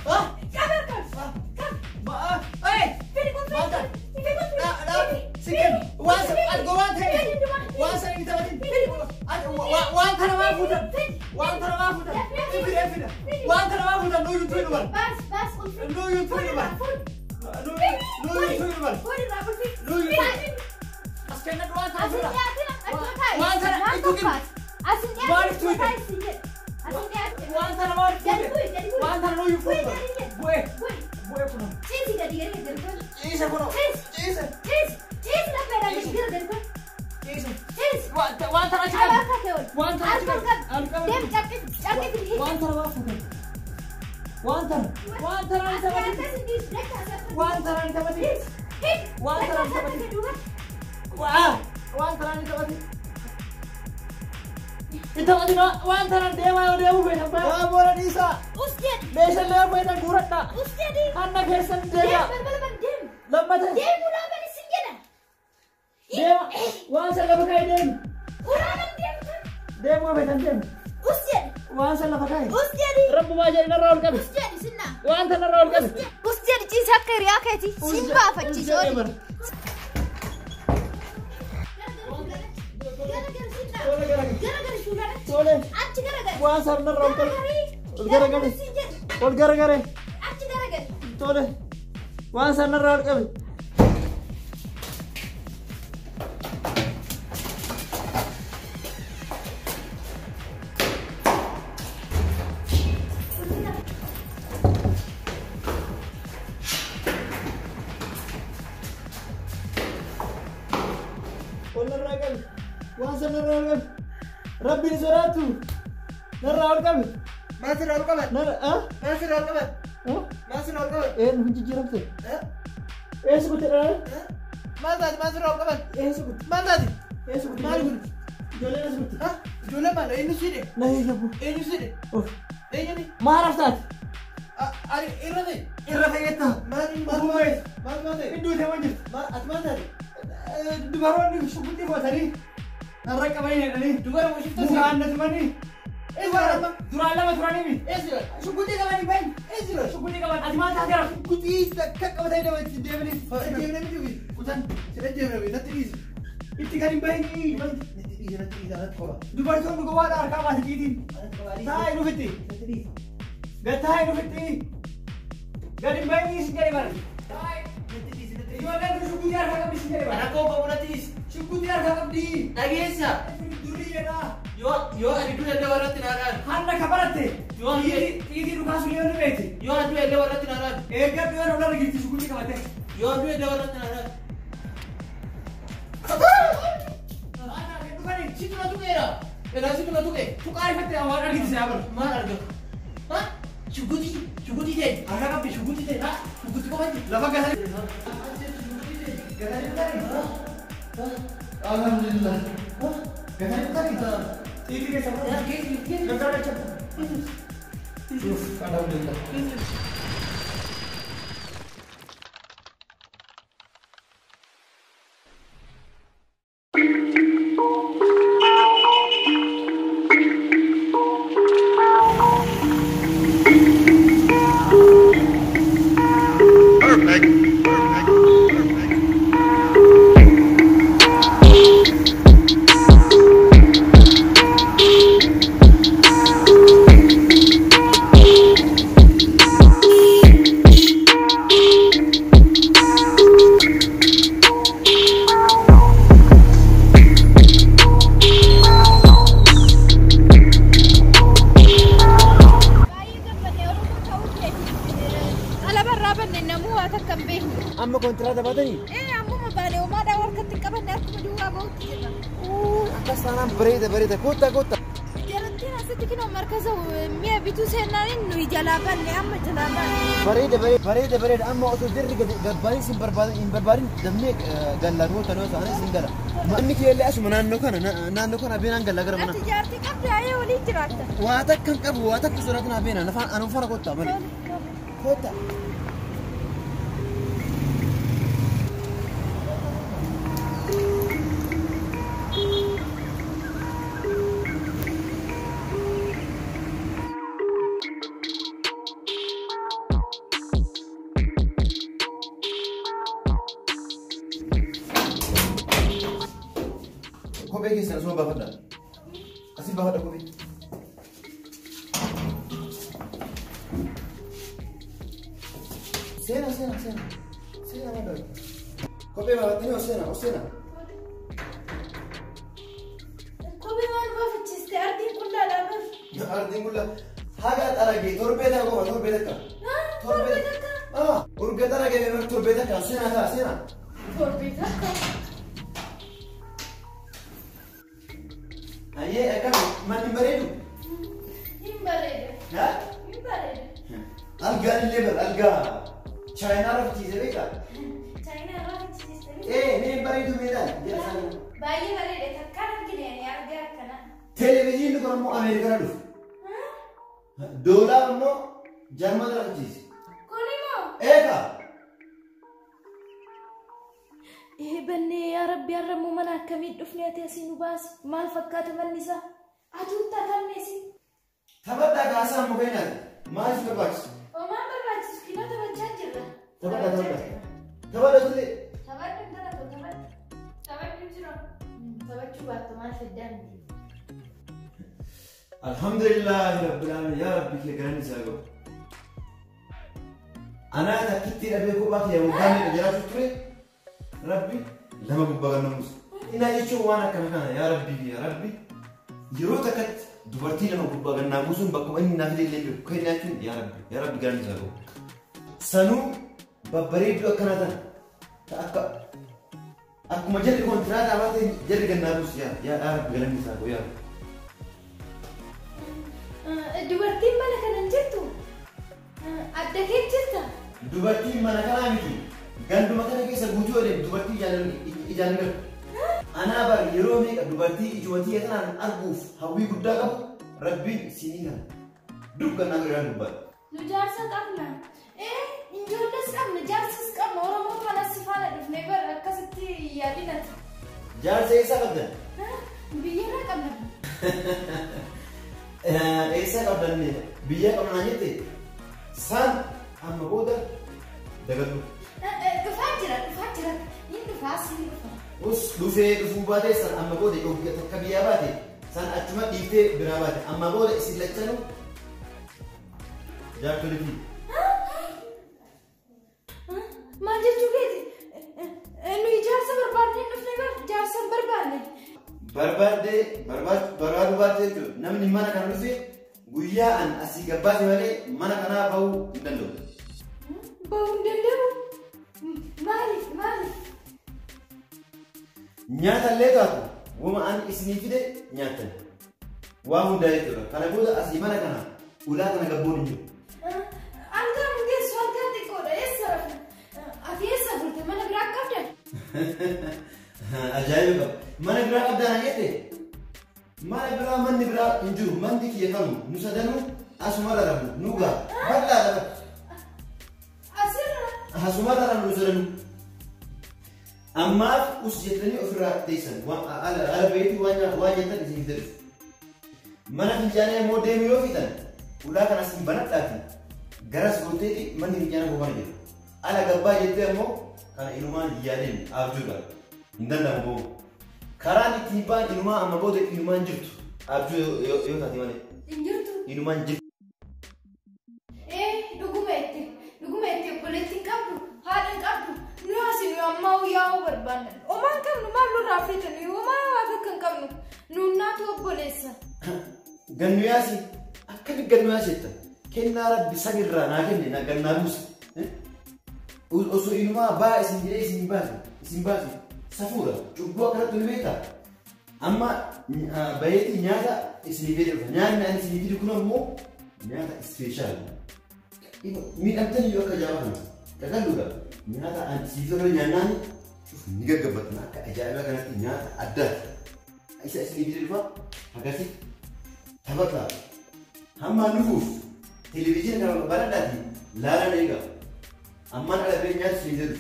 Akkasaanaan bareeda kota.
Jarattiin asitti kinoo markaza mi'a bituu seenaan nuyi jalaa banne amma jalaa banne.
Bareeda amma osoo jirri gabbaanii sin barbaadin damnee gallaanota noo ta'anis hin gala. Manni keellee asuma naannoo kana beenaan gallaa gara mana.
Ati jaartii qabdi ayee waliin jiraattan.
Waa takka hin qabu waa takka sodaatan haa beenaan anuu fara kottaa malee. Kota. Kophee keessan asuma baafadha. Asii baafadha kophee. Seena madda. Kophee baafattanii osseena.
Kophee waan baafachiiste ardiin qullaadhaa bar.
Ardiin qullaa haga xaragee torbee takka qofa torbee takka.
Torbee takka.
Urga xaragee torbee takka seena.
Torbee takka.
Aye, akan mandi bareedu.
Hin bareeda.
Alga level, alga China raftiise beeka.
China raftiise.
Nee bareedu meedaan.
Baay'ee bareeda takkaan argine argaa akkana.
Televiziyoonni kun ammoo Ameerikaa dhufu. Doolaa ammoo Jarman raftiise.
Kuni moo?
Eeka.
Bannee yaa rabbi har'ammoo mana akkamii dhufnee ati asii nu baase maal fakkaata manni isaa aduun tatamneesi.
Taphadhaa kaasaa muka hin haadha. Maaliif barbaachisu?
Maal barbaachisu? Kinoo taphachaa jirra.
Taphadha tulee.
Taphachuu jira. Taphachuu baattu maal faddaan?
Alhamdulillahi rabbil alamin yaa rabbi kee galanni isaa gahu. Anaa takkitti dhabee kophaa kee waggaa meeqa jiraachuu ture? Rabbi lama gubbaa gannamus. Ina jechuun waan akkana kana yaa rabbi yeroo takkatti dubartii lama gubbaa gannaa buusuun bakkuma inni naaf illee jiru kennaa jechuun yaa rabbi galanni isaa gahu. Sanuu babbareedduu akkana tana akkuma jalli kontiraataa baatee jalli gannaa buusu yaa rabbi galanni isaa gahu yaa.
Dubartiin mana kana hin jirtu? Adda kee jirta?
Dubartiin mana kanaa miti. Ganduma kana keessa guutuu odeem dubartii ijaan galu. Anaa bar yeroo meeqa dubartii ijoollee kanaan arguuf hawwii guddaa qabu rabbiin siinii kana. Dubbannaa biraan dubbata.
Nu jaarsa qabna. Ijoollees qabna jaarsas qabna Oromoo mana si faana dhufnee bar akkasitti yaadinati.
Jaarsa eessaa qabdan?
Biyyarraa qabna.
Eessaa qabdan biyya qabnaa jette san amma booda dagatu.
Dhufaa jira. Inni dhufaa siin dhufa.
Dhufuu baatee san amma booda takka biyyaa baate san achuma dhiiftee biraa baate amma booda isin lachanu jaartolifi.
Maal jechuu keeti? Nuyi jaarsa barbaadnee dhufnee bar jaarsa hin barbaadne. Barbaaduu baatee jechuudha. Namni mana kana dhufe guyyaa an asii gabbaate malee mana kanaa bahuu hin danda'u. Bahuu hin danda'u? Maaliif?
Nyaata illee taatu wama an isinii fide nyaattan. Waa hundaa jechuudha. Kana booda asii mana kana ulaa kana gabboon hin jiru.
Algaan geessu algaan xiqqoodha. Eessa rafu? Ati eessa bulte mana biraa qabdan?
Ajaa'iba qaba. Mana biraa qabdaan jette? Mana biraa manni biraa hin jiru. Manni kiyya kanu nu sadanuu asuma raramu nugaa bal'aa dha.
Asirra?
Asuma raramu nu sadanuu. Ammaaf us jettanii ofirraa teessan ala baheetii waan jettan isin fidadhu. Mana fincaanii immoo deemu yoo fixan ulaa kanas hin banadhaafi garas gooteeti manni fincaanii boobana jedhu. Ala gabbaa jettee immoo kana inumaan yaadeen abjuu qaba. Hin danda'amu boobu. Karaan ittiin ba'an inumaa amma booda inumaan jirtu. Abjuu yoo taate malee.
Hin jirtu?
Inumaan jirtu.
Dhuguma itti obboleetti hin qabdu, haadha hin qabdu. Nu asii ammaa yaa'uu barbaanna. Omaan qabnu maal nurraa fitanii omaa waa takka hin qabnu. Nuunnaatu obboleessa.
Gannu yaasi akkami gannu yaasi jetta. Kennaa rabbi sanirraa naa kenne na gannaa buusa. Osoo inumaa baa isin jedhee isin baase safuudha cubbuu akkanatti ni beektaa.
Amma bayeeti nyaata isinii fedhe nyaanni ani isinii fidhu kun ammoo nyaata ispeeshaal. Miidhamtanii yoo akka jaawatan qaqalluudha. Nyaata ani isinii fidhu nyaannaan ni gaggabatan akka ajaa'ibaa kanatti nyaata addaati. Isa isinii fidhe dhufa akkasii taphata. Hamma nuuf televizyiina kana baradhaati laalaan eega. Ammaan alabee nyaata isinii fidhu.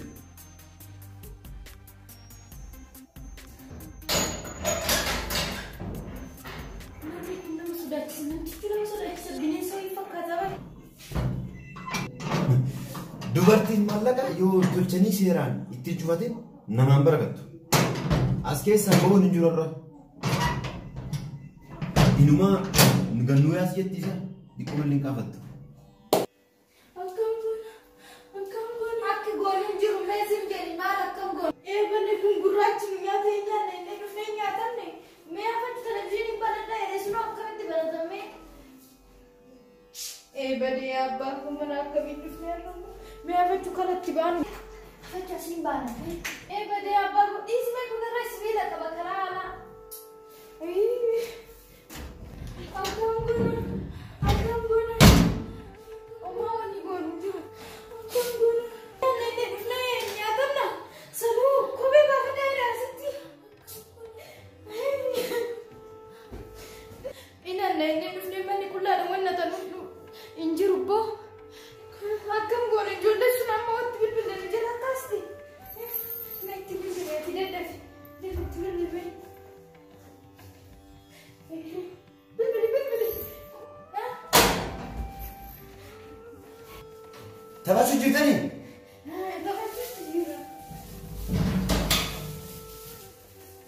Dubartiin maallaqa yoo tolchanii seeraan itti cufatin namaan barakattu. As keessaa bahuun hin jiru irra. Inumaa gannuu yaas jettiisa dhiquma illee hin qaafattu.
Akka goon hin jiru meesin jedhi maal akkam goon. Eebanni kun gurraachi nu nyaata hin nyaanne inni dhufnee nyaatanne. Mee afatti televizyiiniin baladhaa ereessunoo akkamitti baratame. Eebadee abbaa kun mana akkamitti dhufnee argamu. Mee afatti kalatti baanu. Facha siin baana. Eebadee abbaa kun dhiismee kun irra sibiila qaba karaa alaa. Akkam goona. Akkam goona. Omaa wani goonu jiru. Akkam goona. Inni dhufnee nyaatanna. Saluu kophee baafadhaa ilaasitti. Inni dhufnee manni qullaadha wanna tanuu hin jiru boo. Akkam goona ijoollee sun amma wanti bilbilan jala taasti. Na itti bilbileeti dadhabe. Dadhabti bilbilee. Bilbili.
Taphachuu jirtanii?
Taphachuutti jira.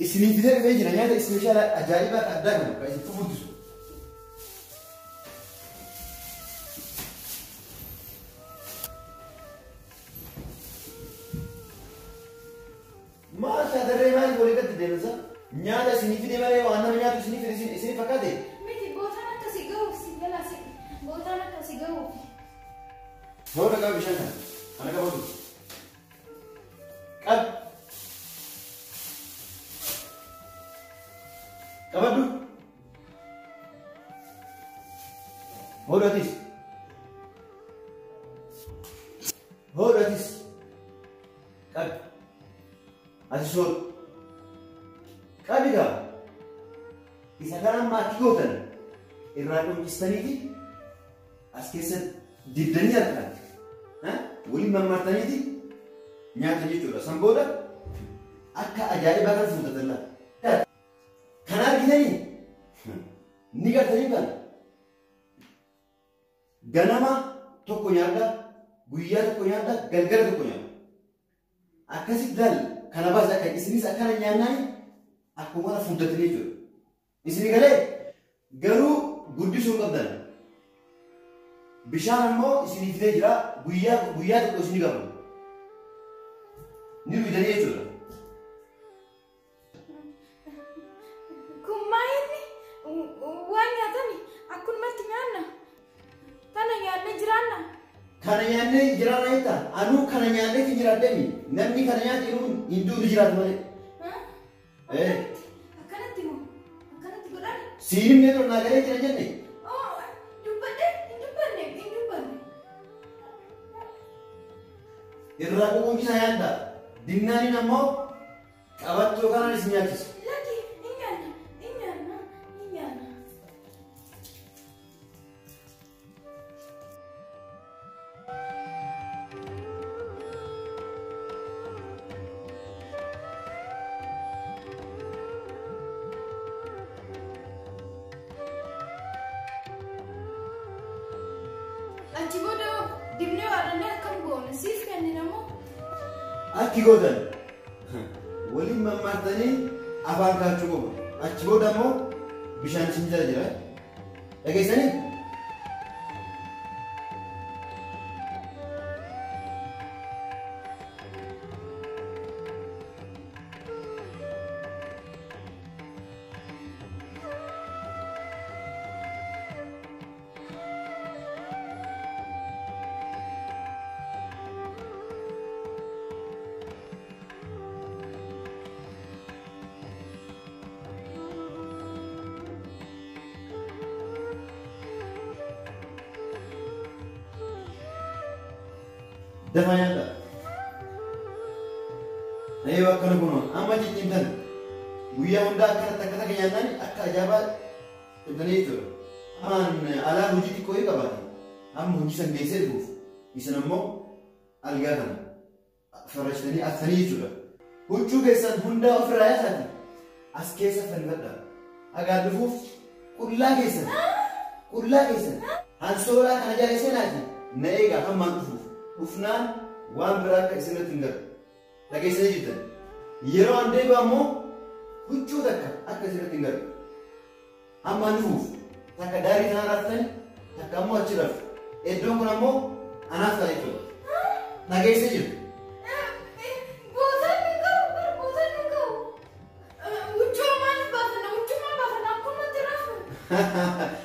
Isinii fidee dhufee jira nyaata ispeeshaal ajaa'ibaa addaa kana kan isin fufurdisu. Maal shaatarree maal walii gadi deemsa? Nyaata isinii fidee malee waan nama nyaatu isinii fide isinii fakkaate?
Miti bootaan akkasii ga'uuf si galaase. Bootaan akkasii ga'uuf.
Hoo dhagaa bishaan kana. Ana qabatu. Qab. Qabadhu. Hodhatis. Hodhatis. Qab. Ati soor. Qabigaa. Isa kanaan maatii gootan irraa dhuunfistaniiti as keessa diddanii argan. Waliin mammartaniiti nyaata jechuudha. San booda akka ajaa'ibaa kan fuudhatan laata. Kan argitanii ni gartanii kan ganama tokko nyaadha, guyyaa tokko nyaadha, galgala tokko nyaadha. Akkasitti daal kana baasa akka isinis akkana nyaannaan akkuma kana fuudhatanii jechuudha. Isini galee garuu guddisuu qabdan. Bishaan ammoo isinii fidee jira guyyaa tokko isinii qabu. Ni dhugdanii jechuudha.
Kun maayinni waan nyaatani akkumatti nyaanna. Kana nyaannee jiraanna.
Kana nyaannee jiraanna jettaa? Anuu kana nyaannee fi jiraadhani. Namni kana nyaate hin duudu jiraatu malee.
Akkanatti moo? Akkanatti godhan?
Siinin mee tolnaa galee jira jenne? Irraa dhuguunkisaa nyaadda. Dinnaaniin ammoo qabattoo kanaan isin nyaachisa.
Laki, hin nyaanna. Achi booda dibnee waadannee akkam goone siif kenninamoo?
Akki gootan waliin mammaartanii afaan kaachuu qabu. Achi booda ammoo bishaan isin jala jira. Dhageessanii? Dafa nyaata. Ayo akkana kuno amma jijjiimtan guyyaa hundaa akkanatti akka takka nyaannaan akka ajaa'ibaa ibsanii jechuudha. Alaa hojii xiqqoo yoo qabaate amma hojii san geessee dhufuuf isin ammoo algaa kana farrashtanii aftanii jechuudha. Huccuu keessan hundaa ofirraa yaasaati as keessa fannifadha. Hagaan dhufuuf qullaa keessan hansoolaa kana jala seenaati na eegaa hammaan dhufuuf dhufnaan waan biraa akka isinirratti hin galu. Dhageessanii jirtan yeroo an deebi'u ammoo huccuu takka akka isinirratti hin galu. Hammaan dhufuuf takka daarii kanaa raaftani takka ammoo achi raftu. Iddoon kun ammoo anaaf ta'a jechuudha. Dhageessee jirtu.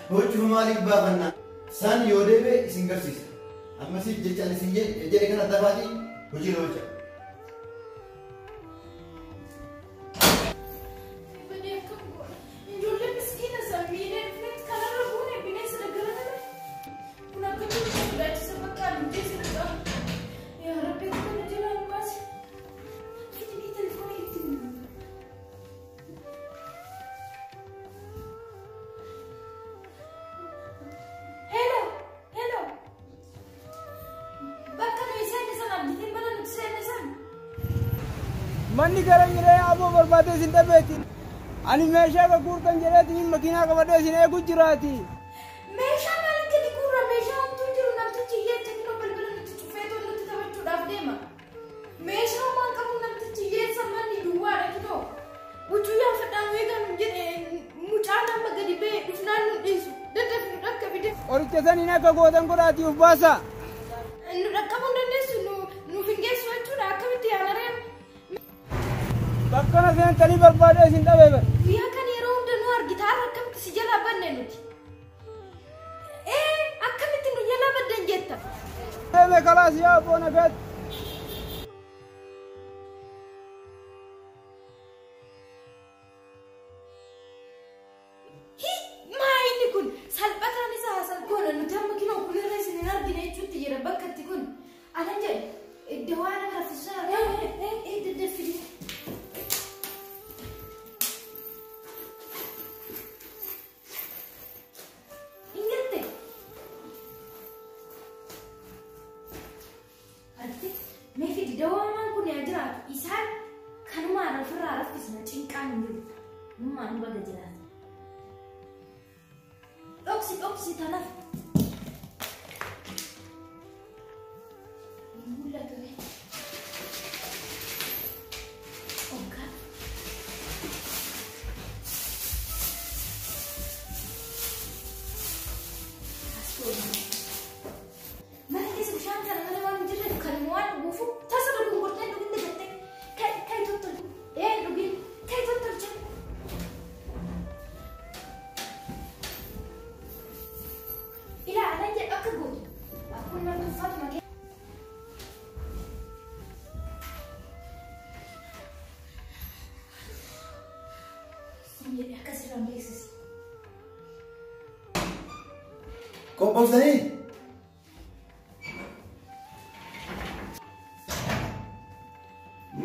Huccuu maaliif baafanna? San yoo deebi'e isin garsiisa. Ammasiif jechaan isin jedhe kana dafaatii hojii na hojja.
Manni gara jiree aboo barbaadee isin dhabeetiin. Ani meeshaa gurgurtan jedheetiin makiinaa qabadee isin eegu jiraati.
Meeshaa maal gadi gurra meeshaa homtuu jiru namtichi iyyeetti kilo balbala nuti cufee tolu nuti taphachuudhaaf deema. Meeshaa waan qabu namtichi iyyeessa manni duwwaadha kiloo. Huccuu yaafadhaan weegan jedhe mucaan amma gadi ba'e dhufnaan nu dhiisu. Daddafnu dhakka bide.
Qoricha saniin akka gootan godhaatii of baasa.
Nu dhaqqabuu dandeessu nuuf hin geessu jechuudha akkamitti yaalareen.
Bakkana seentanii barbaadee isin dhabee bara.
Guyyaa kan yeroo hundanuu argitaa akkamitti si jalaa banne nuti. Akkamitti nu jalaa baddan jetta.
Deeme kalaas yaa boona feet.
Maa inni kun salphataan isa hasalgoona nuti amma kinoo kunirra isin hin argine jechuutti jira bakkatti kun. Anan jedhe iddoo waan akka raffisaa daddaffi. Dawaan kun yaa jiraatu isaan kanumaan ofirraa raffisna cinqaan hin jiru. Nummaan baga jiraata. Dhoksi tanaaf. Hin mul'atu. Ogaa. Mana keessa bishaan kana mana waan jirreef kan waan dhuguufu tasa dhuguun gortee dhugin dabattee kan tottolchu dhugin kan tottolcha. Ilaalan jedhu akka gootu akkuma nama uffatu makee. Sin jedhe akkasirraan beeksisi.
Qophoofsanii?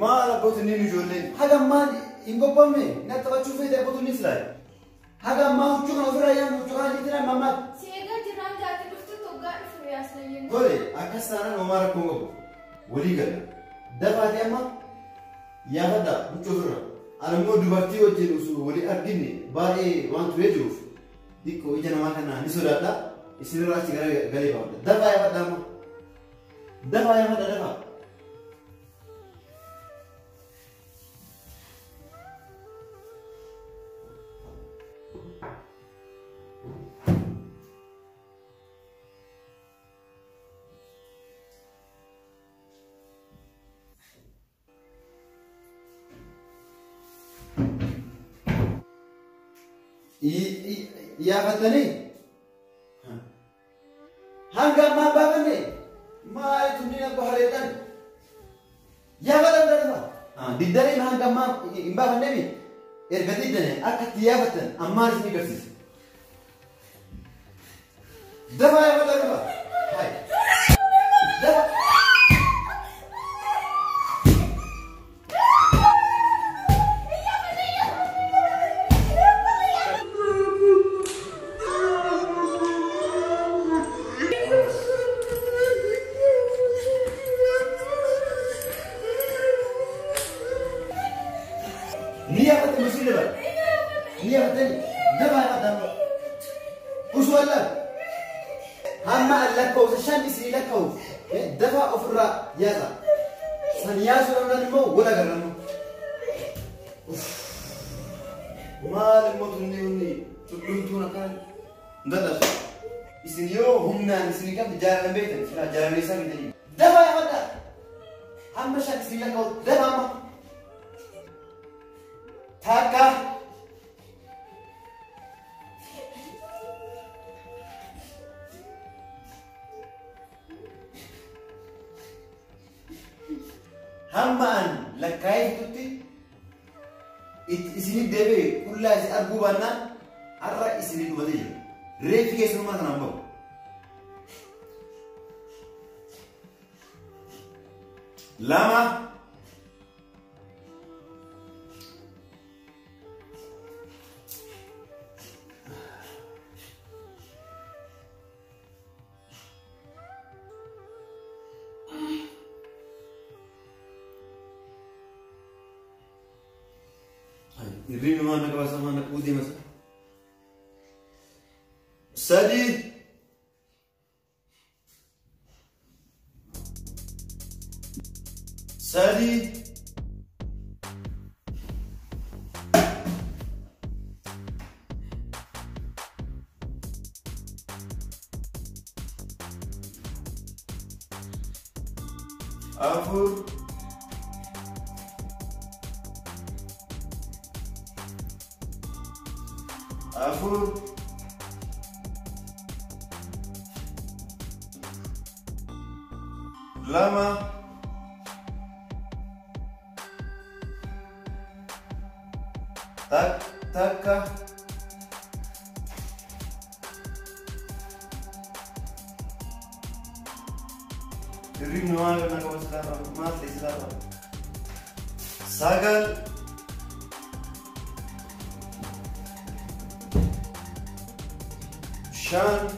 Maal abbootiin ni ijoolleen hagammaan hin qophoofne na taphachuu feete abbootiin ni silaaye. Hagammaa huccuu kana ofirraa yaa'an huccuu kana dhiitiin mammaati.
Si eegaa jiraan gaati dhuftu toggaa dhufu yaasna jennu.
Tole akkas taanaan homaa rakkoon qabu walii gala. Dafaatee amma yaafadha huccuu ofirra. Ani immoo dubartii wajjin osoo walii argine baay'ee waan turee jiruuf xiqqoo ija namaa kanaa ni sodaadha. Isinirraa achi galee baafadha. Dafaa yaafadha amma. Dafaa yaafadha dafaa. Yaafatanii hanga ammaa baafanne maali tunni na bahareedhaan yaafatan dadhafa diddanii hanga ammaa hin baafanneemi erga diddane akka itti yaafatan ammaan isin agarsiisa. Dafa yaafatan dafa. Dafa. Ini apa tadi? Daba apa daba? Usualla. Hamma Allah kau seshan isi Allah kau. Daba ofra yaza. Saniyasu orang mau wala garanu. Mal motuni uni. Tuduntu nakan. Ndadas. Isiniyo humna isini kan jalan beten. Sila jalan isa gitu. Daba apa? Hamma shan isi Allah kau. Daba apa? Taka. Hammaan lakkaa'ee fitutti isinii deebi'e qullaa isin arguu baannaan har'a isinii dhumatee jira. Reeffi keessumaa kanaan bahu. Lama. Irri mana kabasa mana kudi masa. Sadi. Sadi. Afur. Afur. Lama. Taka. Rinnuan na kawasan mati sila. Sagal. Shan.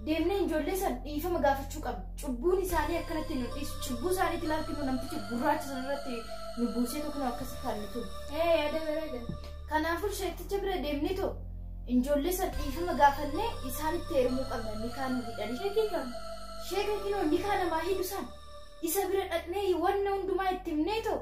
Deemnee ijoollee san dhiifama gaafachuu qabna. Cubbuun isaanii akkanatti nu dhiisu. Cubbuu isaanii ilaalchinu namtichi gurraacha sanarratti nu buusee tokko akkasii kaallitu. Yaada bareeda. Kanaafuu sheekticha bira deemnee too ijoollee san dhiifama gaafannee isaanitti heerumuu qabna. Ni kaan nu hidhanii. Sheekii kam? Sheeka kinoo ni kaan namaa hidhu san. Isa bira dhaqnee wanna hundumaa itti himnee too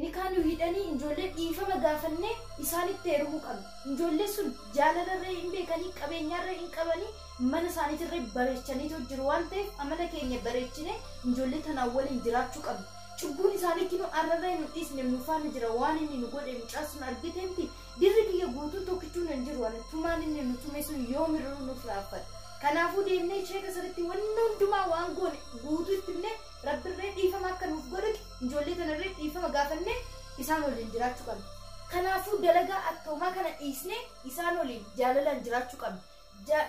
ni kaan nu hidhanii ijoollee dhiifama gaafannee isaanitti heerumuu qabna. Ijoollee sun jaalalarree hin beekanii qabeenyarree hin qabanii. Mana isaaniitirree bareechanii jiru waan ta'eef amala keenya bareechine ijoollee tanaan waliin jiraachuu qabna. Cubbuun isaanii kinoo arrarraa nu dhiisne nu faana jira waan inni nu godhe mucaasuun argiteemti dirri kiyya guutuu tokkichuun hin jiru waan tumaan inni nu tume sun yoomirruu nuuf laaffata. Kanaafuu deemnee sheeka sirriitti wanna hundumaa waan goone guutuu itti himne rabbirree dhiifama akka nuuf godhate ijoollee tanarree dhiifama gaafannee isaan waliin jiraachuu qabna. Kanaafuu dalagaa attoomaa kana dhiisne isaan waliin jaalalaan jiraachuu qabna.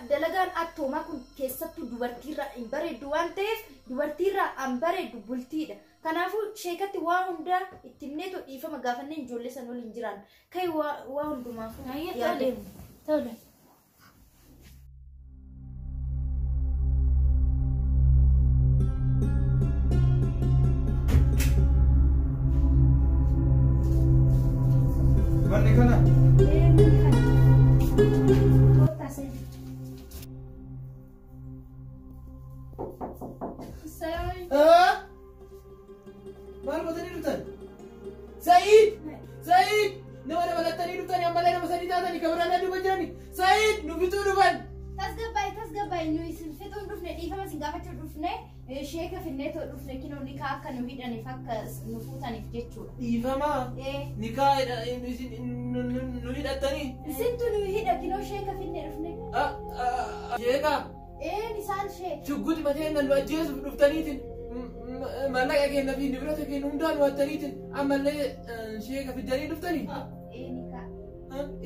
Dalagaan attoomaa kun keessattu dubartiirraa hin bareeddu waan ta'eef dubartiirraa hin bareeddu bultiidha. Kanaafuu sheekatti waa hundaa itti himnee dhiifama gaafannee ijoollee san waliin jiraan. Kai waa hundumaaf yaaddeemu. Tola.
Manni kana.
Manni kana. Kota sen.
Maal godhanii dhuftan? Sa'iid! Sa'iid! Nama barattanii dhuftanii ammallee nama sadii taatanii kabaraan aduu jirani. Sa'iid! Nu bituu dhufan!
Tasgabbaa'e nu isin fixuun dhufne dhiifama isin gaafachuu dhufne sheeka finnee too dhufne kinoo nikaa akka nu hidhaniif akka nu fuutaniif jechuudha.
Dhiifama? Nikaa nu hidhattanii?
Isintu nu hidha kinoo sheeka finnee dhufne.
Sheeka?
Isaan sheeka.
Shugguuti mateen nu ajjeesuuf dhuftaniitiin. Mallaqa keenya fi nibrata keenya hundaan waattaniitiin ammallee sheeka fiddanii dhuftanii?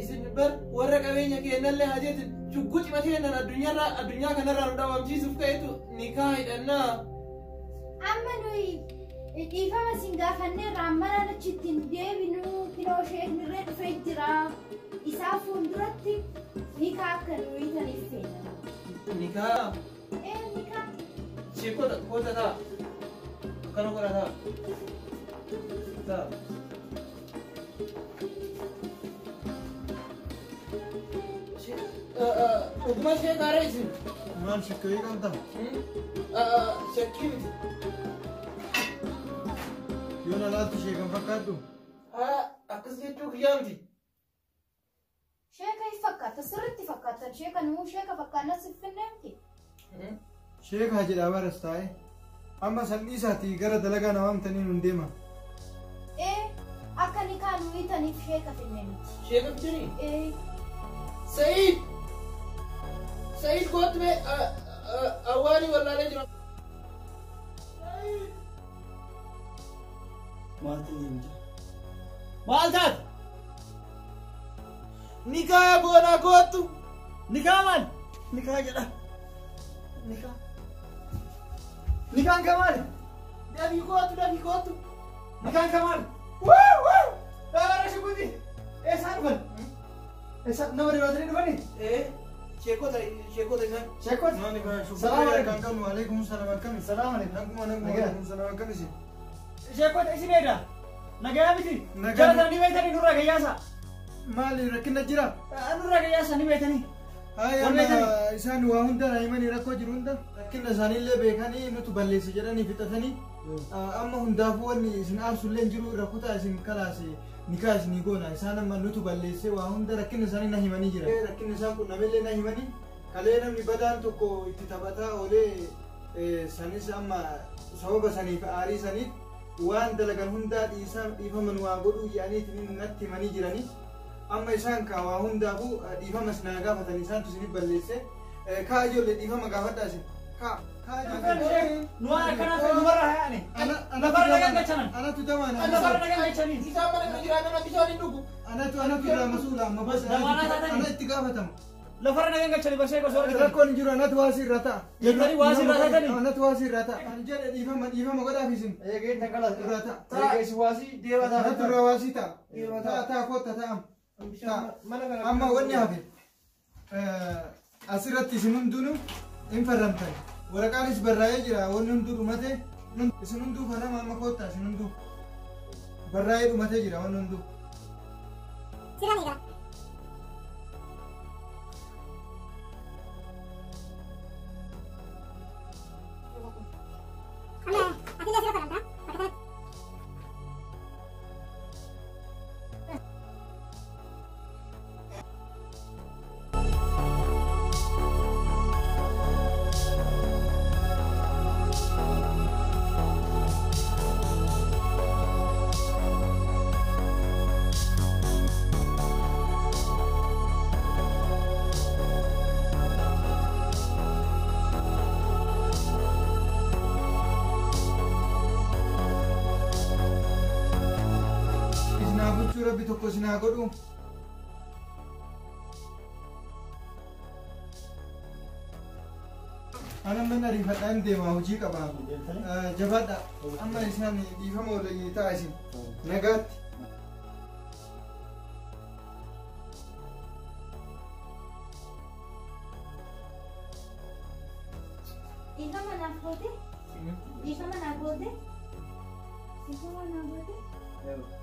Isin bar warra qabeenya keenyallee hajeetin shugguuti mateen addunyaa kanarraa nu dhaawamsiisuuf ka'etu nikaa hidhannaa.
Amma nuyi dhiifama isin gaafanneerra ammanaan achitti hin deebinu kinoo sheeknirree dhufee jira. Isaa fuulduratti nikaa akka nu hiitaniif feena.
Nikaa?
Nikaa.
Sheekota koota ta'a. Kana godha ta'a. Ta'a. Dhuguma sheekaara isin.
Maal shakkii qabda?
Shakkii miti.
Yoo na laattu sheekan fakkaaddu?
Akkas jechuu kiyyaa miti.
Sheeka hin fakkaata sirriitti fakkaatan sheeka nuu sheeka fakkaanna siffinnee miti.
Sheeka jedhaa baras taa'e. Amma salphii isaatii gara dalagaa na waamtanii nun deema.
Akka nikaa nu hiitaniif sheeka finnee miti.
Sheeka fiddanii? Sa'iid! Sa'iid kootu mee awwaalii wallaalee jira.
Maaltu deemte? Maal taate?
Nikaa boonaa kootu!
Nikaa maal? Nikaa jedha. Nikaa. Nikaan kamaali?
Dafii kootu!
Nikaan kamaali? Dhaabara shukuti! Eessaa dhufan? Eessaa nama dhibaatanii dhufanii?
Sheekota isaan.
Sheekota?
Maali kana
Salaam
shukrii
alaikum.
kan qabnu alaikum salaam akkami?
Salaam alaikum.
Naguma alaikum salaam akkamisi?
Sheekota isin eeda? Nagayaa miti?
Nagaa.
Jalataan ni beeytanii nurraa gayyaasa?
Maali rakkina jira?
Nurraa gayyaasa ni beeytanii?
Amma isaan waa hunda himanii rakkoo jiru hunda rakkina isaaniillee beekanii nutu balleesse jedhanii fixatanii amma hundaafuu wanni isin aarsullee jiru rakkutaa isin kalaase nikaa isinii goona isaan amma nutu balleesse waa hunda rakkina isaanii na himanii jira. Rakkina isaan kun namallee na himanii kalee namni badaan tokko itti taphataa oolee sanis amma sababa saniif aarii saniif waan dalagan hundaa dhiifaman waa godhuu jedhaniitiin natti himanii jiranii. Amma isaan kaawaa hundaafuu dhiifama sinaa gaafatan isaantu isinif balleesse kaa ijoollee dhiifama gaafadhaa isin kaa ijoollee
Nu waan akkanaa ta'e numarraa hayaane. Lafarra nagaan gachanan.
anatu damaan
Lafarra nagaan gachanii.
Isaan mana kan jiraa nama bishaan hin dhugu.
anatu irraa masuula amma bas
Damaanaa taatanii.
ana itti gaafatamu
Lafarra nagaan gachanii barshee gosoo argatan.
rakkoon hin jiru anatu waasii irraa ta'a
Jettanii waasii irraa taatanii?
anatu waasii irraa ta'a ani jedhe dhiifama godhaaf isin
Eegeen takkalas
irraa ta'a
eegeessi waasii deemaa ta'a.
anatu irraa waasii ta'a ta'a kootta ta'a amma wanni hafe asirratti isin hundunu hin farramtan waraqaanis barraa'ee jira wanni hunduu dhumate isin hunduu farrama amma kootta isin hunduu barraa'ee dhumatee jira wanni hunduu. Rabbi tokko sinaa godhu anan mana ariifadhaan deemaa hojii qabaa jabaadha amma isaan dhiifama walayyii ta'a isin nagaatti
Dhiifama naaf goote? Dhiifama naaf goote? Dhiifama naaf goote?